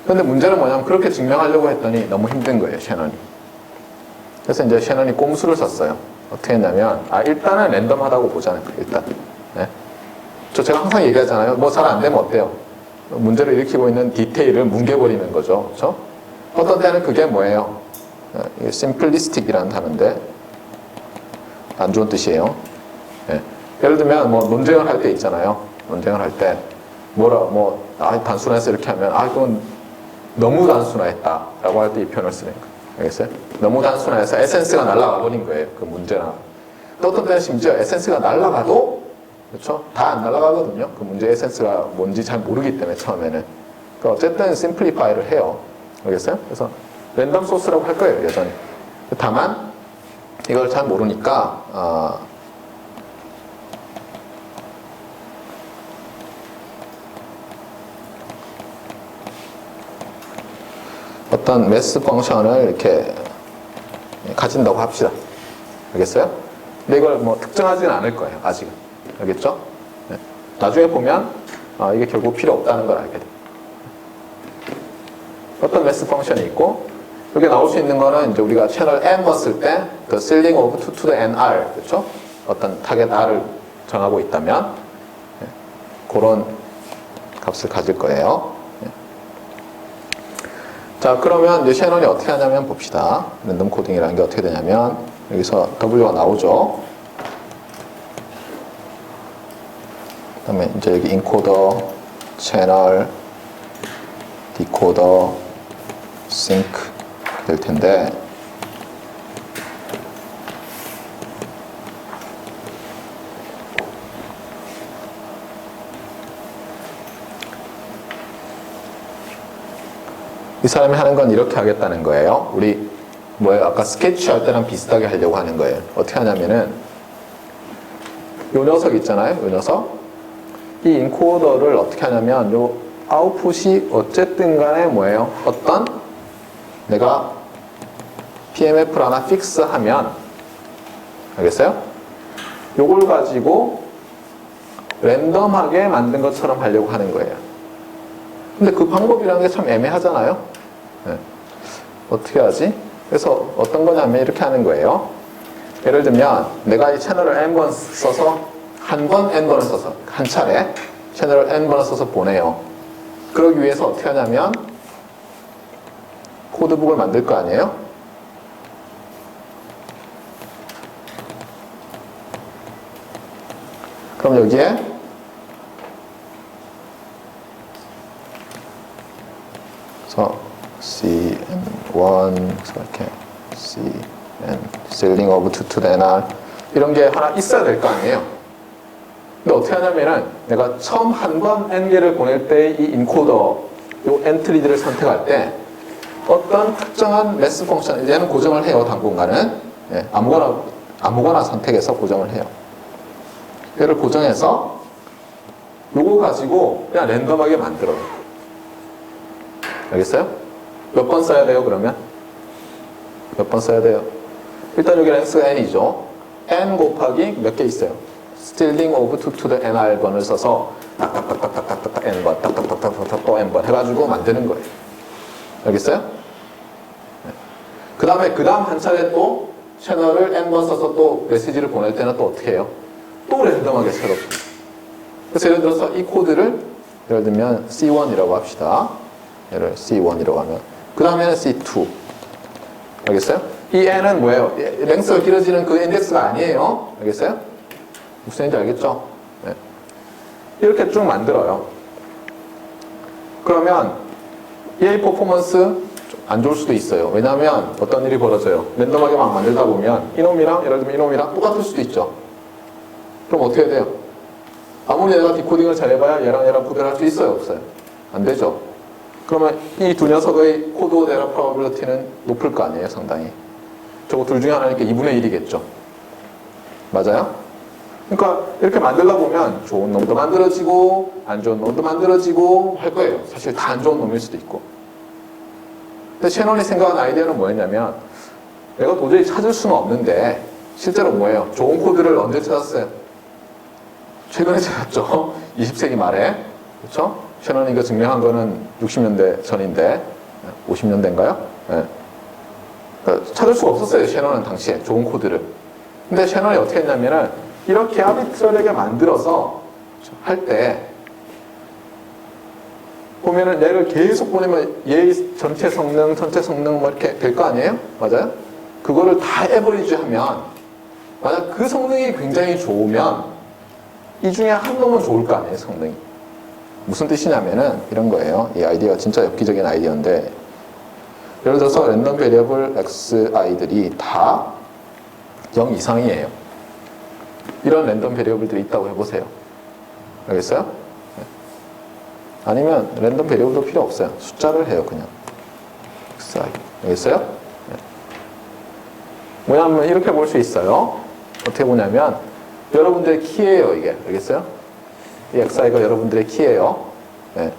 그런데 문제는 뭐냐면 그렇게 증명하려고 했더니 너무 힘든 거예요. 셔넌이. 그래서 이제 셔넌이 꼼수를 썼어요. 어떻게 했냐면 일단은 랜덤하다고 보자는 거예요. 일단. 네? 제가 항상 얘기하잖아요. 뭐 잘 안 되면 어때요? 문제를 일으키고 있는 디테일을 뭉개버리는 거죠. 그렇죠? 어떤 때는 그게 뭐예요? 이게 simplistic이라는 단어인데 안 좋은 뜻이에요. 네. 예를 들면 뭐 논쟁을 할 때 있잖아요. 논쟁을 할 때 단순화해서 이렇게 하면 그건 너무 단순화했다라고 할 때 이 표현을 쓰는 거예요. 알겠어요? 너무 단순화해서 에센스가 날아가 버린 거예요. 그 문제나. 또 어떤 때는 심지어 에센스가 날아가도 그렇죠? 다 안 날아가거든요. 그 문제의 에센스가 뭔지 잘 모르기 때문에 처음에는. 그러니까 어쨌든 심플리파이를 해요. 알겠어요? 그래서 랜덤 소스라고 할 거예요. 여전히. 다만 이걸 잘 모르니까 어떤 매스 펑션을 이렇게 가진다고 합시다. 알겠어요? 근데 이걸 뭐 특정하지는 않을 거예요. 아직은. 알겠죠? 네. 나중에 보면 이게 결국 필요 없다는 걸 알게 돼요. 어떤 매스 펑션이 있고 여기 나올 수 있는 거는 이제 우리가 채널 n 썼을 때 the ceiling of 2 to the nr 그렇죠? 어떤 타겟 r을 정하고 있다면 네. 그런 값을 가질 거예요. 자, 그러면 이제 셔넌이 어떻게 하냐면 봅시다. 랜덤 코딩이라는 게 어떻게 되냐면 여기서 W가 나오죠. 그 다음에 이제 여기 인코더, 채널, 디코더, 싱크 될 텐데 이 사람이 하는 건 이렇게 하겠다는 거예요. 우리 아까 스케치 할 때랑 비슷하게 하려고 하는 거예요. 어떻게 하냐면은 요 녀석 있잖아요. 요 녀석. 이 인코더를 어떻게 하냐면 요 아웃풋이 어쨌든 간에 뭐예요? 어떤 내가 PMF를 하나 픽스하면 알겠어요? 요걸 가지고 랜덤하게 만든 것처럼 하려고 하는 거예요. 근데 그 방법이라는 게 참 애매하잖아요. 네. 어떻게 하지? 그래서 어떤 거냐면 이렇게 하는 거예요. 예를 들면 내가 이 채널을 n번 써서 한 번 n번을 써서 한 차례 채널을 n번을 써서 보내요. 그러기 위해서 어떻게 하냐면 코드북을 만들 거 아니에요? 그럼 여기에 그래서 CN1 이렇게 CN Ceiling of 2 to the NR 이런 게 하나 있어야 될 거 아니에요. 근데 어떻게 하냐면은 내가 처음 한 번 n개를 보낼 때 이 인코더 요 엔트리들을 선택할 때 어떤 특정한 매스 펑션 얘는 고정을 해요. 당분간은 예, 아무거나 선택해서 고정을 해요. 얘를 고정해서 요거 가지고 그냥 랜덤하게 만들어요. 알겠어요? 몇 번 써야 돼요, 그러면? 몇 번 써야 돼요? 일단 여기 랭스가 n이죠. n 곱하기 몇 개 있어요? stealing of 2 to the nr번을 써서 딱딱딱딱딱딱 n번, 딱딱딱딱딱 또 n번 해가지고 만드는 거예요. 알겠어요? 네. 그 다음 한 차례 또 채널을 n번 써서 또 메시지를 보낼 때는 또 어떻게 해요? 또 랜덤하게 새로. 그래서 예를 들어서 이 코드를 예를 들면 C1이라고 합시다. 얘를 C1이라고 하면 그 다음에는 C2 알겠어요? 이 n은 뭐예요? 랭스가 길어지는 그 인덱스가 아니에요. 알겠어요? 무슨 얘기인지 알겠죠? 네. 이렇게 쭉 만들어요. 그러면 EA 퍼포먼스 안 좋을 수도 있어요. 왜냐하면 어떤 일이 벌어져요. 랜덤하게 막 만들다 보면 이놈이랑 예를 들면 이놈이랑 똑같을 수도 있죠. 그럼 어떻게 돼요? 아무리 내가 디코딩을 잘해봐야 얘랑 구별할 수 있어요? 없어요? 안 되죠. 그러면 이 두 녀석의 코드 에러 프로바빌리티는 높을 거 아니에요, 상당히. 저거 둘 중에 하나니까 2분의 1이겠죠. 맞아요? 그러니까 이렇게 만들다 보면 좋은 놈도 만들어지고 안 좋은 놈도 만들어지고 할 거예요. 사실 다 안 좋은 놈일 수도 있고. 근데 셰넌이 생각한 아이디어는 뭐였냐면 내가 도저히 찾을 수는 없는데 실제로 뭐예요? 좋은 코드를 언제 찾았어요? 최근에 찾았죠. 20세기 말에. 그렇죠? 셰넌이 이거 증명한 거는 60년대 전인데 50년대인가요? 네. 그러니까 찾을 수가 없었어요. 셰넌은 당시에 좋은 코드를. 근데 셰넌이 어떻게 했냐면은 이렇게 아비트러리하게 만들어서 할 때 보면은 얘를 계속 보내면 얘 전체 성능 뭐 이렇게 될 거 아니에요? 맞아요? 그거를 다 에버리지 하면 만약 그 성능이 굉장히 좋으면 이 중에 한 놈은 좋을 거 아니에요, 성능이. 무슨 뜻이냐면은 이런 거예요. 이 아이디어가 진짜 엽기적인 아이디어인데 예를 들어서 랜덤 베리어블 xi들이 다 0 이상이에요. 이런 랜덤 베리어블들이 있다고 해보세요. 알겠어요? 네. 아니면 랜덤 베리어블도 필요 없어요. 숫자를 해요, 그냥. xi. 알겠어요? 네. 뭐냐면 이렇게 볼 수 있어요. 어떻게 보냐면 여러분들의 키예요, 이게. 알겠어요? 이 xi가 여러분들의 키예요. 네.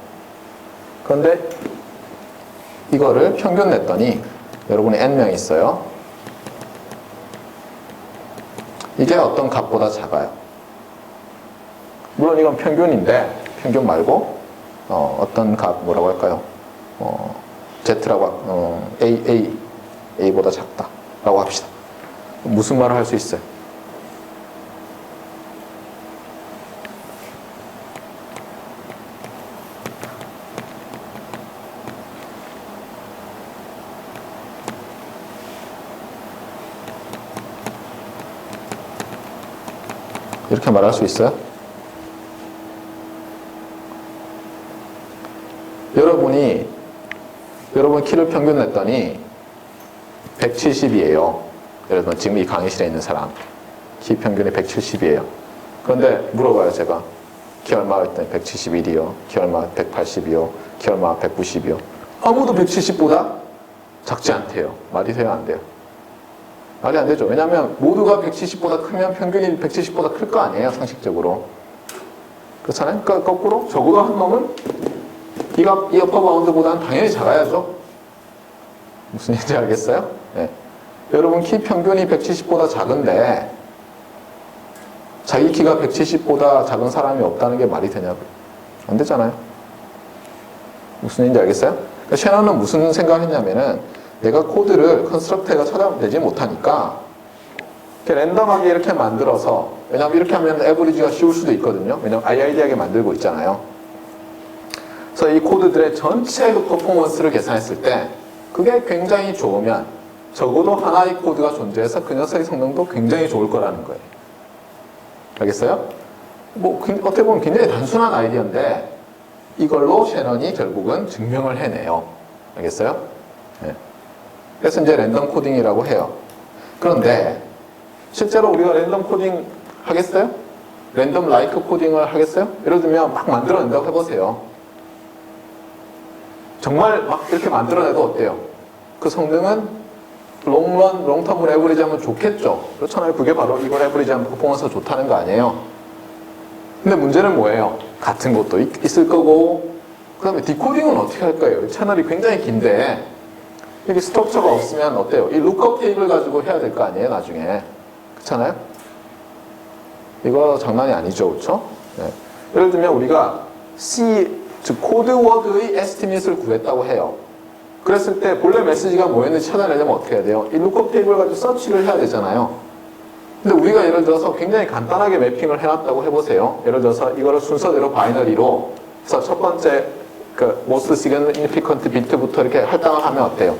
그런데 이거를 평균 냈더니 여러분이 n명이 있어요. 이게 어떤 값보다 작아요. 물론 이건 평균인데 평균 말고 어떤 값 뭐라고 할까요? z라고 a보다 작다라고 합시다. 무슨 말을 할 수 있어요? 이렇게 말할 수 있어요? 여러분 키를 평균 냈더니 170이에요. 예를 들면 지금 이 강의실에 있는 사람 키 평균이 170이에요. 그런데 물어봐요, 제가. 키 얼마 했더니 171이요. 키 얼마 180이요. 키 얼마 190이요. 아무도 170보다 작지 않대요. 말이 돼요, 안 돼요? 말이 안 되죠. 왜냐하면 모두가 170보다 크면 평균이 170보다 클 거 아니에요, 상식적으로. 그렇잖아요? 그러니까 거꾸로 적어도 한 놈은 이 어퍼 바운드보다는 당연히 작아야죠. 무슨 얘기인지 알겠어요? 네. 여러분 키 평균이 170보다 작은데 자기 키가 170보다 작은 사람이 없다는 게 말이 되냐고요. 안 되잖아요. 무슨 얘기인지 알겠어요? 그러니까 셰넌은 무슨 생각을 했냐면은 내가 코드를 컨스트럭터가 찾아내지 못하니까 이렇게 랜덤하게 이렇게 만들어서, 왜냐하면 이렇게 하면 에버리지가 쉬울 수도 있거든요. 왜냐하면 IID하게 만들고 있잖아요. 그래서 이 코드들의 전체 그 퍼포먼스를 계산했을 때 그게 굉장히 좋으면 적어도 하나의 코드가 존재해서 그 녀석의 성능도 굉장히 좋을 거라는 거예요. 알겠어요? 뭐 어떻게 보면 굉장히 단순한 아이디어인데 이걸로 셰넌이 결국은 증명을 해내요. 알겠어요? 네. 그래서 이제 랜덤 코딩이라고 해요. 그런데 실제로 우리가 랜덤 코딩 하겠어요? 랜덤 라이크 코딩을 하겠어요? 예를 들면 막 만들어낸다고 해보세요. 정말 막 이렇게 만들어내도 어때요? 그 성능은 롱런, 롱텀을 에버리지 하면 좋겠죠. 그렇잖아요. 그게 바로 이걸 에버리지 하면 퍼포먼스가 좋다는 거 아니에요? 근데 문제는 뭐예요? 같은 것도 있을 거고, 그 다음에 디코딩은 어떻게 할 거예요? 채널이 굉장히 긴데 여기 스트럭처가 없으면 어때요? 이 룩업 테이블 가지고 해야 될 거 아니에요, 나중에. 그렇잖아요? 이거 장난이 아니죠, 그렇죠? 네. 예를 들면 우리가 C, 즉 코드워드의 에스티밋을 구했다고 해요. 그랬을 때 본래 메시지가 뭐였는지 찾아내려면 어떻게 해야 돼요? 이 룩업 테이블 가지고 서치를 해야 되잖아요. 근데 우리가 예를 들어서 굉장히 간단하게 매핑을 해놨다고 해보세요. 예를 들어서 이거를 순서대로 바이너리로 해서 첫 번째 그 most significant bit부터 이렇게 할당을 하면 어때요?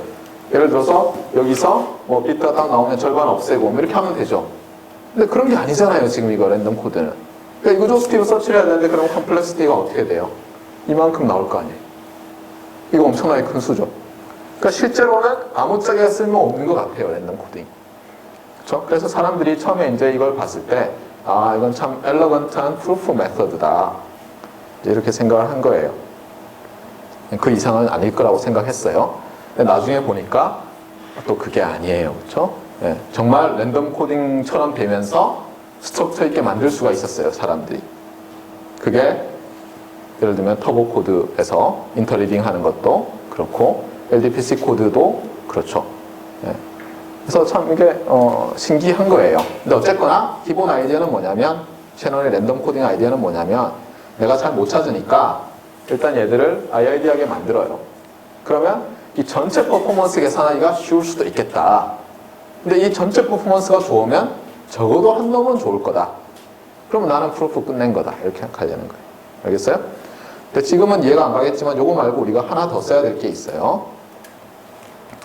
예를 들어서 여기서 뭐 비트가 딱 나오면 절반 없애고 뭐 이렇게 하면 되죠. 근데 그런 게 아니잖아요, 지금 이거 랜덤 코드는. 그러니까 이거저스티브 서치를 해야 되는데 그럼 컴플렉시티가 어떻게 돼요? 이만큼 나올 거 아니에요. 이거 엄청나게 큰 수죠. 그러니까 실제로는 아무짝에 쓸모없는 것 같아요, 랜덤 코딩. 그렇죠? 그래서 사람들이 처음에 이제 이걸 봤을 때, 아, 이건 참 엘러건트한 프루프 메서드다. 이렇게 생각을 한 거예요. 그 이상은 아닐 거라고 생각했어요. 근데 나중에 보니까 또 그게 아니에요. 그렇죠? 예, 정말 랜덤 코딩처럼 되면서 스트럭처 있게 만들 수가 있었어요, 사람들이. 그게 예를 들면 터보 코드에서 인터리딩 하는 것도 그렇고 LDPC 코드도 그렇죠. 예. 그래서 참 이게 신기한 거예요. 근데 어쨌거나 기본 아이디어는 뭐냐면, 채널의 랜덤 코딩 아이디어는 뭐냐면, 내가 잘 못 찾으니까 일단 얘들을 아이아이디하게 만들어요. 그러면 이 전체 퍼포먼스 계산하기가 쉬울 수도 있겠다. 근데 이 전체 퍼포먼스가 좋으면 적어도 한 놈은 좋을 거다. 그러면 나는 프루프 끝낸 거다. 이렇게 가려는 거예요. 알겠어요? 근데 지금은 이해가 안 가겠지만 요거 말고 우리가 하나 더 써야 될 게 있어요.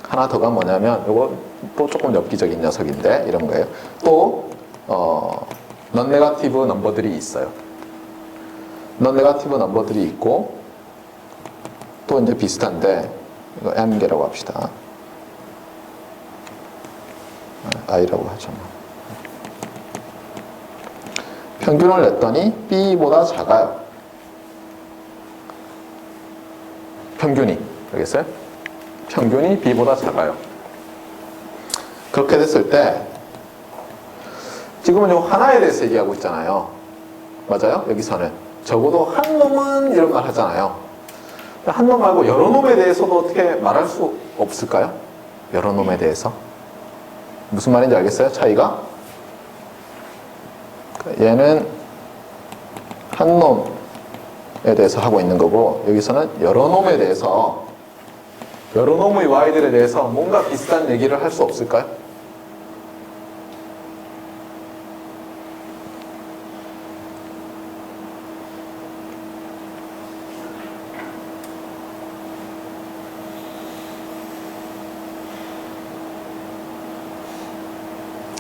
하나 더가 뭐냐면 요거 또 조금 엽기적인 녀석인데 이런 거예요. 또 넌 네거티브 넘버들이 있어요. 넌 네거티브 넘버들이 있고 또 이제 비슷한데 이거 m개라고 합시다. i라고 하죠. 평균을 냈더니 b보다 작아요. 평균이. 알겠어요? 평균이 b보다 작아요. 그렇게 됐을 때 지금은 요 하나에 대해서 얘기하고 있잖아요. 맞아요? 여기서는 적어도 한 놈은 이런 말 하잖아요. 한 놈 말고 여러 놈에 대해서도 어떻게 말할 수 없을까요? 여러 놈에 대해서. 무슨 말인지 알겠어요? 차이가? 얘는 한 놈에 대해서 하고 있는 거고, 여기서는 여러 놈에 대해서, 여러 놈의 y들에 대해서 뭔가 비슷한 얘기를 할 수 없을까요?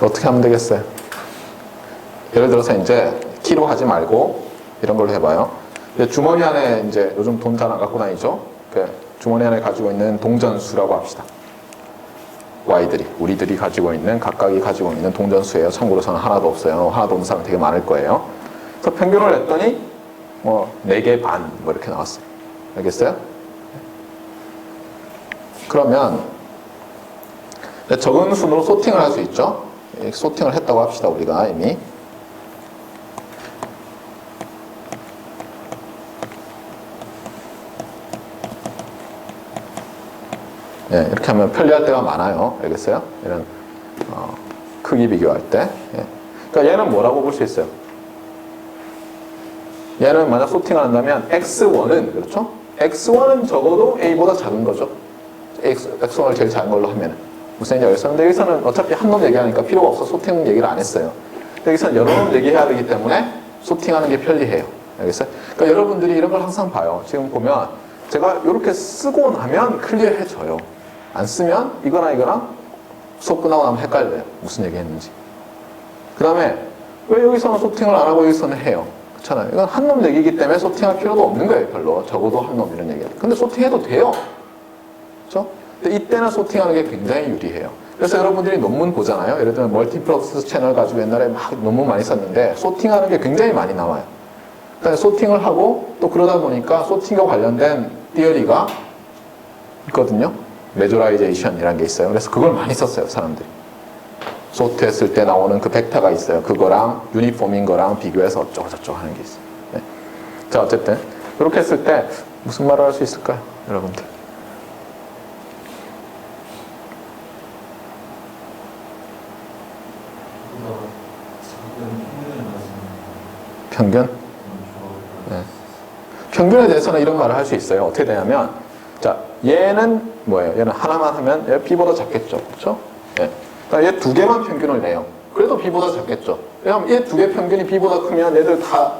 어떻게 하면 되겠어요? 예를 들어서 이제 키로 하지 말고 이런 걸로 해봐요. 주머니 안에 이제 요즘 돈 잘 안 갖고 다니죠? 주머니 안에 가지고 있는 동전수라고 합시다. Y들이, 우리들이 가지고 있는, 각각이 가지고 있는 동전수예요. 참고로 저는 하나도 없어요. 하나도 없는 사람 되게 많을 거예요. 그래서 평균을 냈더니 뭐 4개 반 뭐 이렇게 나왔어요. 알겠어요? 그러면 적은 순으로 소팅을 할 수 있죠? 소팅을 했다고 합시다, 우리가 이미. 예, 이렇게 하면 편리할 때가 많아요. 알겠어요? 이런 크기 비교할 때. 예. 그러니까 얘는 뭐라고 볼 수 있어요? 얘는 만약 소팅을 한다면 x1은 그렇죠? x1은 적어도 a보다 작은 거죠. x1을 제일 작은 걸로 하면 무슨 얘기인지 알겠어요? 근데 여기서는 어차피 한 놈 얘기하니까 필요가 없어 소팅 얘기를 안 했어요. 근데 여기서는 여러 놈 얘기해야 되기 때문에 소팅하는 게 편리해요. 알겠어요? 그러니까 여러분들이 이런 걸 항상 봐요. 지금 보면 제가 이렇게 쓰고 나면 클리어해져요. 안 쓰면 이거랑 이거랑 수업 끝나고 나면 헷갈려요. 무슨 얘기 했는지. 그 다음에 왜 여기서는 소팅을 안 하고 여기서는 해요? 그렇잖아요. 이건 한 놈 얘기이기 때문에 소팅할 필요도 없는 거예요. 별로. 적어도 한 놈 이런 얘기예요. 근데 소팅해도 돼요. 그렇죠? 근데 이때는 소팅하는 게 굉장히 유리해요. 그래서 여러분들이 논문 보잖아요. 예를 들면 멀티플럭스 채널 가지고 옛날에 막 논문 많이 썼는데 소팅하는 게 굉장히 많이 나와요. 그다음에 소팅을 하고 또 그러다 보니까 소팅과 관련된 티어리가 있거든요. 메조라이제이션이라는 게 있어요. 그래서 그걸 많이 썼어요, 사람들이. 소트했을 때 나오는 그 벡터가 있어요. 그거랑 유니폼인 거랑 비교해서 어쩌고저쩌고 하는 게 있어요. 네. 자, 어쨌든 그렇게 했을 때 무슨 말을 할 수 있을까요, 여러분들? 평균? 네. 평균에 대해서는 이런 말을 할 수 있어요. 어떻게 되냐면, 자, 얘는 뭐예요? 얘는 하나만 하면 얘 B보다 작겠죠. 그렇죠? 예. 그러니까 얘 두 개만 평균을 내요. 그래도 B보다 작겠죠. 왜냐하면 얘 두 개 평균이 B보다 크면 얘들 다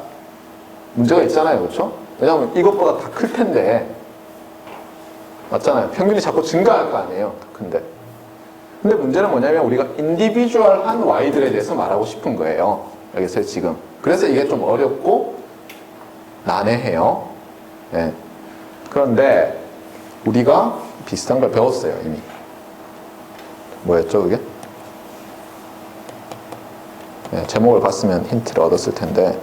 문제가 있잖아요. 그렇죠? 왜냐하면 이것보다 다 클 텐데. 맞잖아요. 평균이 자꾸 증가할 거 아니에요. 근데 문제는 뭐냐면 우리가 인디비주얼한 Y들에 대해서 말하고 싶은 거예요. 알겠어요? 지금. 그래서 이게 좀 어렵고 난해해요. 예. 그런데 우리가 비슷한 걸 배웠어요, 이미. 뭐였죠, 그게? 네, 제목을 봤으면 힌트를 얻었을 텐데,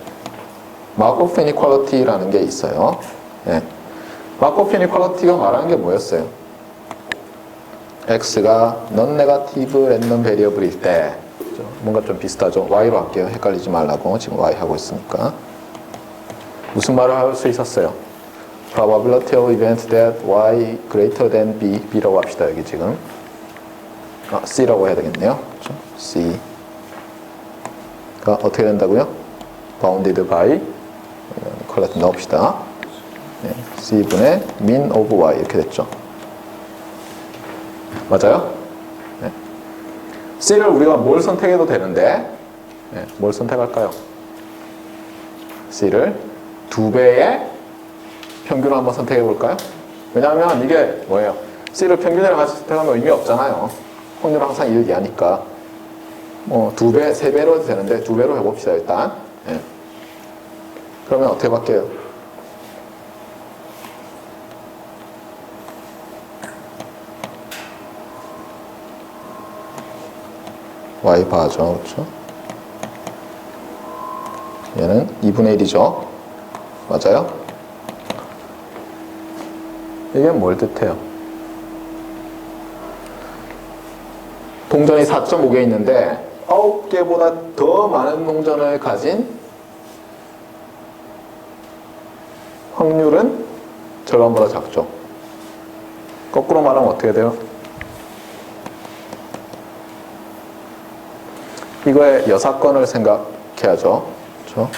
마코프 이니퀄리티라는 게 있어요. 네. 마코프 이니퀄리티가 말하는 게 뭐였어요? x가 non 네거티브 랜덤 베리어블일 때, 뭔가 좀 비슷하죠? y로 할게요. 헷갈리지 말라고. 지금 y 하고 있으니까. 무슨 말을 할 수 있었어요? probability of event that y greater than b, b라고 합시다. 여기 지금 c라고 해야 되겠네요. 그렇죠? c가 어떻게 된다고요? bounded by 컬렉트 넣읍시다. 네, c분의 mean of y 이렇게 됐죠. 맞아요? 네. c를 우리가 뭘 선택해도 되는데, 네, 뭘 선택할까요? c를 2배의 평균을 한번 선택해 볼까요? 왜냐하면 이게 뭐예요? c를 평균이랑 같이 선택하면 의미 없잖아요. 확률은 항상 1, 2하니까. 뭐 2배, 3배로 해도 되는데 2배로 해봅시다, 일단. 네. 그러면 어떻게 바뀌어요? y 바죠, 그렇죠? 얘는 2분의 1이죠. 맞아요? 이게 뭘 뜻해요? 동전이 4.5개 있는데 9개보다 더 많은 동전을 가진 확률은 절반보다 작죠. 거꾸로 말하면 어떻게 돼요? 이거의 여사건을 생각해야죠. 그렇죠?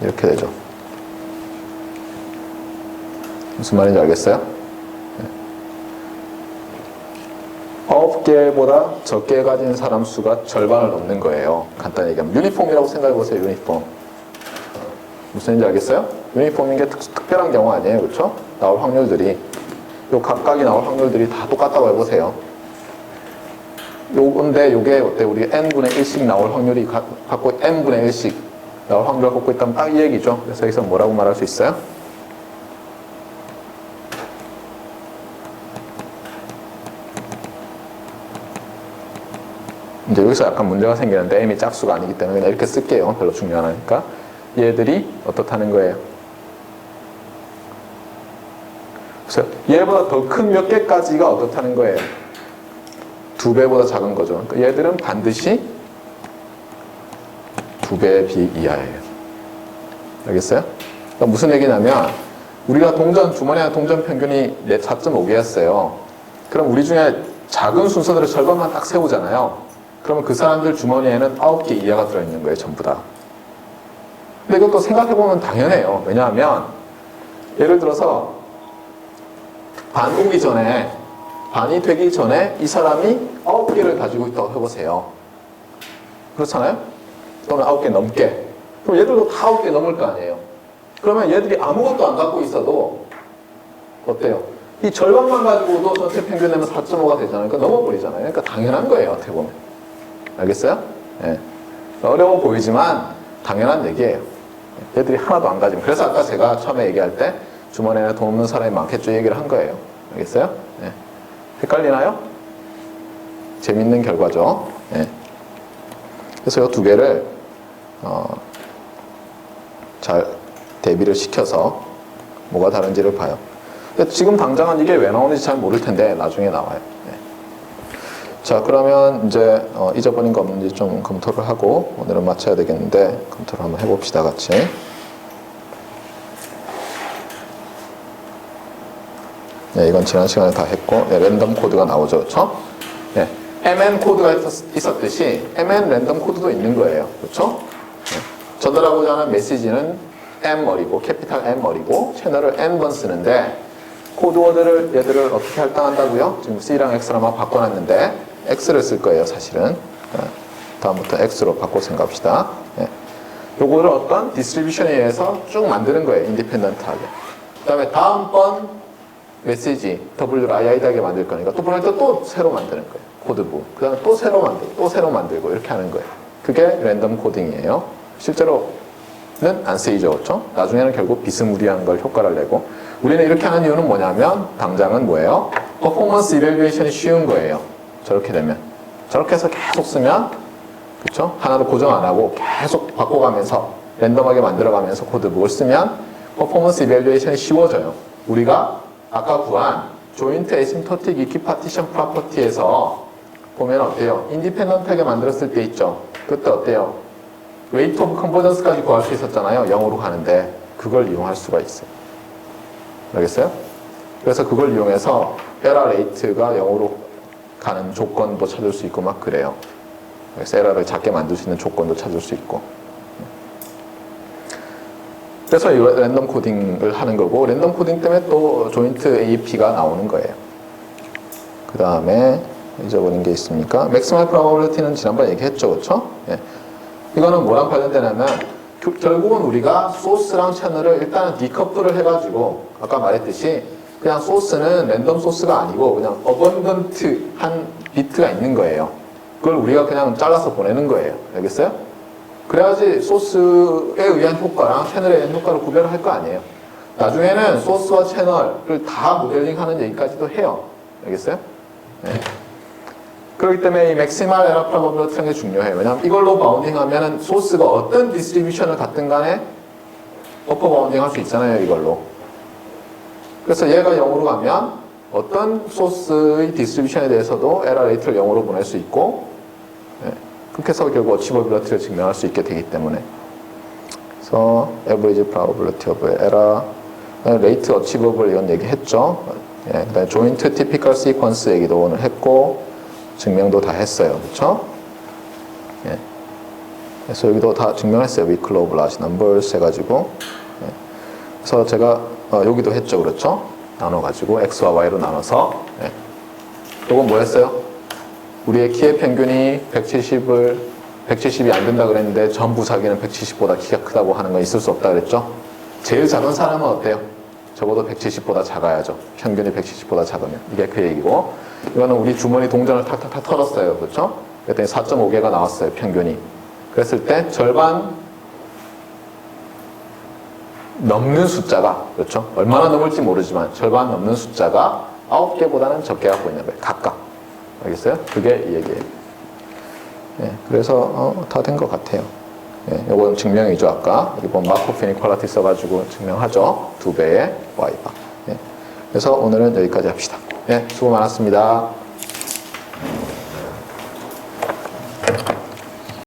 이렇게 되죠. 무슨 말인지 알겠어요? 네. 9개보다 적게 가진 사람 수가 절반을 넘는 거예요. 간단히 얘기하면 유니폼이라고 생각해 보세요. 유니폼. 무슨 말인지 알겠어요? 유니폼인 게 특별한 경우 아니에요. 그렇죠? 나올 확률들이 요 각각이 나올 확률들이 다 똑같다고 해보세요. 요건데 요게 어때? 우리 n분의 1씩 나올 확률이 갖고 n분의 1씩 나올 확률을 갖고 있다면 딱 이 얘기죠. 그래서 여기서 뭐라고 말할 수 있어요? 이제 여기서 약간 문제가 생기는데 m이 짝수가 아니기 때문에 그냥 이렇게 쓸게요. 별로 중요 안 하니까. 얘들이 어떻다는 거예요? 그래서 얘보다 더 큰 몇 개까지가 어떻다는 거예요? 2배보다 작은 거죠. 그러니까 얘들은 반드시 2배 이하예요. 알겠어요? 그러니까 무슨 얘기냐면 우리가 주머니 안에 동전 평균이 4.5개였어요. 그럼 우리 중에 작은 순서대로 절반만 딱 세우잖아요. 그러면 그 사람들 주머니에는 9개 이하가 들어있는 거예요. 전부 다. 근데 이것도 생각해보면 당연해요. 왜냐하면 예를 들어서 반이 되기 전에 이 사람이 9개를 가지고 있다고 해보세요. 그렇잖아요? 또는 9개 넘게. 그럼 얘들도 다 9개 넘을 거 아니에요. 그러면 얘들이 아무것도 안 갖고 있어도 어때요? 이 절반만 가지고도 전체 평균 내면 4.5가 되잖아요. 그러니까 넘어버리잖아요. 그러니까 당연한 거예요. 어떻게 보면. 알겠어요? 네. 어려워 보이지만 당연한 얘기예요. 얘들이 하나도 안 가지면. 그래서 아까 제가 처음에 얘기할 때 주머니에 돈 없는 사람이 많겠죠 얘기를 한 거예요. 알겠어요? 네. 헷갈리나요? 재밌는 결과죠. 네. 그래서 이 두 개를 잘 대비를 시켜서 뭐가 다른지를 봐요. 근데 지금 당장은 이게 왜 나오는지 잘 모를 텐데 나중에 나와요. 네. 자, 그러면 이제 잊어버린 거 없는지 좀 검토를 하고 오늘은 마쳐야 되겠는데 검토를 한번 해봅시다, 같이. 네, 이건 지난 시간에 다 했고, 네, 랜덤 코드가 나오죠, 그렇죠? 네, MN 코드가 있었듯이 MN 랜덤 코드도 있는 거예요, 그렇죠? 네, 전달하고자 하는 메시지는 M 머리고, 캐피탈 M 머리고, 채널을 N번 쓰는데 코드워드를 얘들을 어떻게 할당한다고요? 지금 C랑 X랑 막 바꿔놨는데 X를 쓸 거예요, 사실은. 네, 다음부터 X로 바꿔 생각합시다. 네, 요거를 어떤 디스트리뷰션에 의해서 쭉 만드는 거예요, 인디펜던트하게. 그 다음에 다음번 메시지 WII하게 만들 거니까 또 보낼 때 또 새로 만드는 거예요. 코드부. 그 다음에 또 새로 만들고 또 새로 만들고 이렇게 하는 거예요. 그게 랜덤 코딩이에요. 실제로 안 쓰이죠. 그렇죠? 나중에는 결국 비스무리한 걸 효과를 내고 우리는 이렇게 하는 이유는 뭐냐면 당장은 뭐예요? 퍼포먼스 이밸류에이션이 쉬운 거예요. 저렇게 되면. 저렇게 해서 계속 쓰면 그렇죠? 하나도 고정 안 하고 계속 바꿔가면서 랜덤하게 만들어가면서 코드북을 쓰면 퍼포먼스 이밸류에이션이 쉬워져요. 우리가 아까 구한 조인트 에심토틱 이퀴파티션 프로퍼티에서 보면 어때요? 인디펜던트하게 만들었을 때 있죠? 그때 어때요? 웨이트 오브 컨버전스까지 구할 수 있었잖아요. 0으로 가는데 그걸 이용할 수가 있어요. 알겠어요? 그래서 그걸 이용해서 에러 레이트가 0으로 가는 조건도 찾을 수 있고 막 그래요. 그래서 에러를 작게 만들 수 있는 조건도 찾을 수 있고. 그래서 이 랜덤 코딩을 하는 거고 랜덤 코딩 때문에 또 조인트 AP가 나오는 거예요. 그 다음에 잊어버린 게 있습니까? 맥시멀 프로바빌리티는 지난번에 얘기했죠. 그렇죠? 예. 이거는 뭐랑 관련되냐면 결국은 우리가 소스랑 채널을 일단은 디커플을 해가지고 아까 말했듯이 그냥 소스는 랜덤 소스가 아니고 그냥 어번던트한 비트가 있는 거예요. 그걸 우리가 그냥 잘라서 보내는 거예요. 알겠어요? 그래야지 소스에 의한 효과랑 채널에 의한 효과를 구별을 할 거 아니에요. 나중에는 소스와 채널을 다 모델링하는 얘기까지도 해요. 알겠어요? 네. 그렇기 때문에 이 맥시멀 에러 프로바빌리티라는 게 중요해요. 왜냐하면 이걸로 바운딩하면 소스가 어떤 디스트리뷰션을 갖든 간에 어퍼 바운딩 할 수 있잖아요. 이걸로. 그래서 얘가 0으로 가면 어떤 소스의 디스트리뷰션에 대해서도 에러 레이트를 0으로 보낼 수 있고 네. 그렇게 해서 결국 어치버빌리티를 증명할 수 있게 되기 때문에 그래서 average probability of error rate achievable 이런 얘기 했죠. 예, 그다음에 joint typical sequence 얘기도 오늘 했고 증명도 다 했어요. 그렇죠? 예. 그래서 여기도 다 증명했어요. weak law of large numbers 해가지고 예. 그래서 제가 여기도 했죠. 그렇죠? 나눠가지고 x와 y로 나눠서 예. 이건 뭐 했어요? 우리의 키의 평균이 170이 안 된다 그랬는데 전부 자기는 170보다 키가 크다고 하는 건 있을 수 없다 그랬죠? 제일 작은 사람은 어때요? 적어도 170보다 작아야죠. 평균이 170보다 작으면. 이게 그 얘기고 이거는 우리 주머니 동전을 탁탁탁 털었어요. 그렇죠? 그랬더니 4.5개가 나왔어요. 평균이. 그랬을 때 절반 넘는 숫자가 그렇죠? 얼마나 넘을지 모르지만 절반 넘는 숫자가 9개보다는 적게 갖고 있는 거예요. 각각. 알겠어요? 그게 이 얘기예요. 예, 그래서 다 된 것 같아요. 예, 이건 증명이죠. 아까 이번 마코프 이니퀄리티 써가지고 증명하죠. 2배의 y가. 예, 그래서 오늘은 여기까지 합시다. 예, 수고 많았습니다.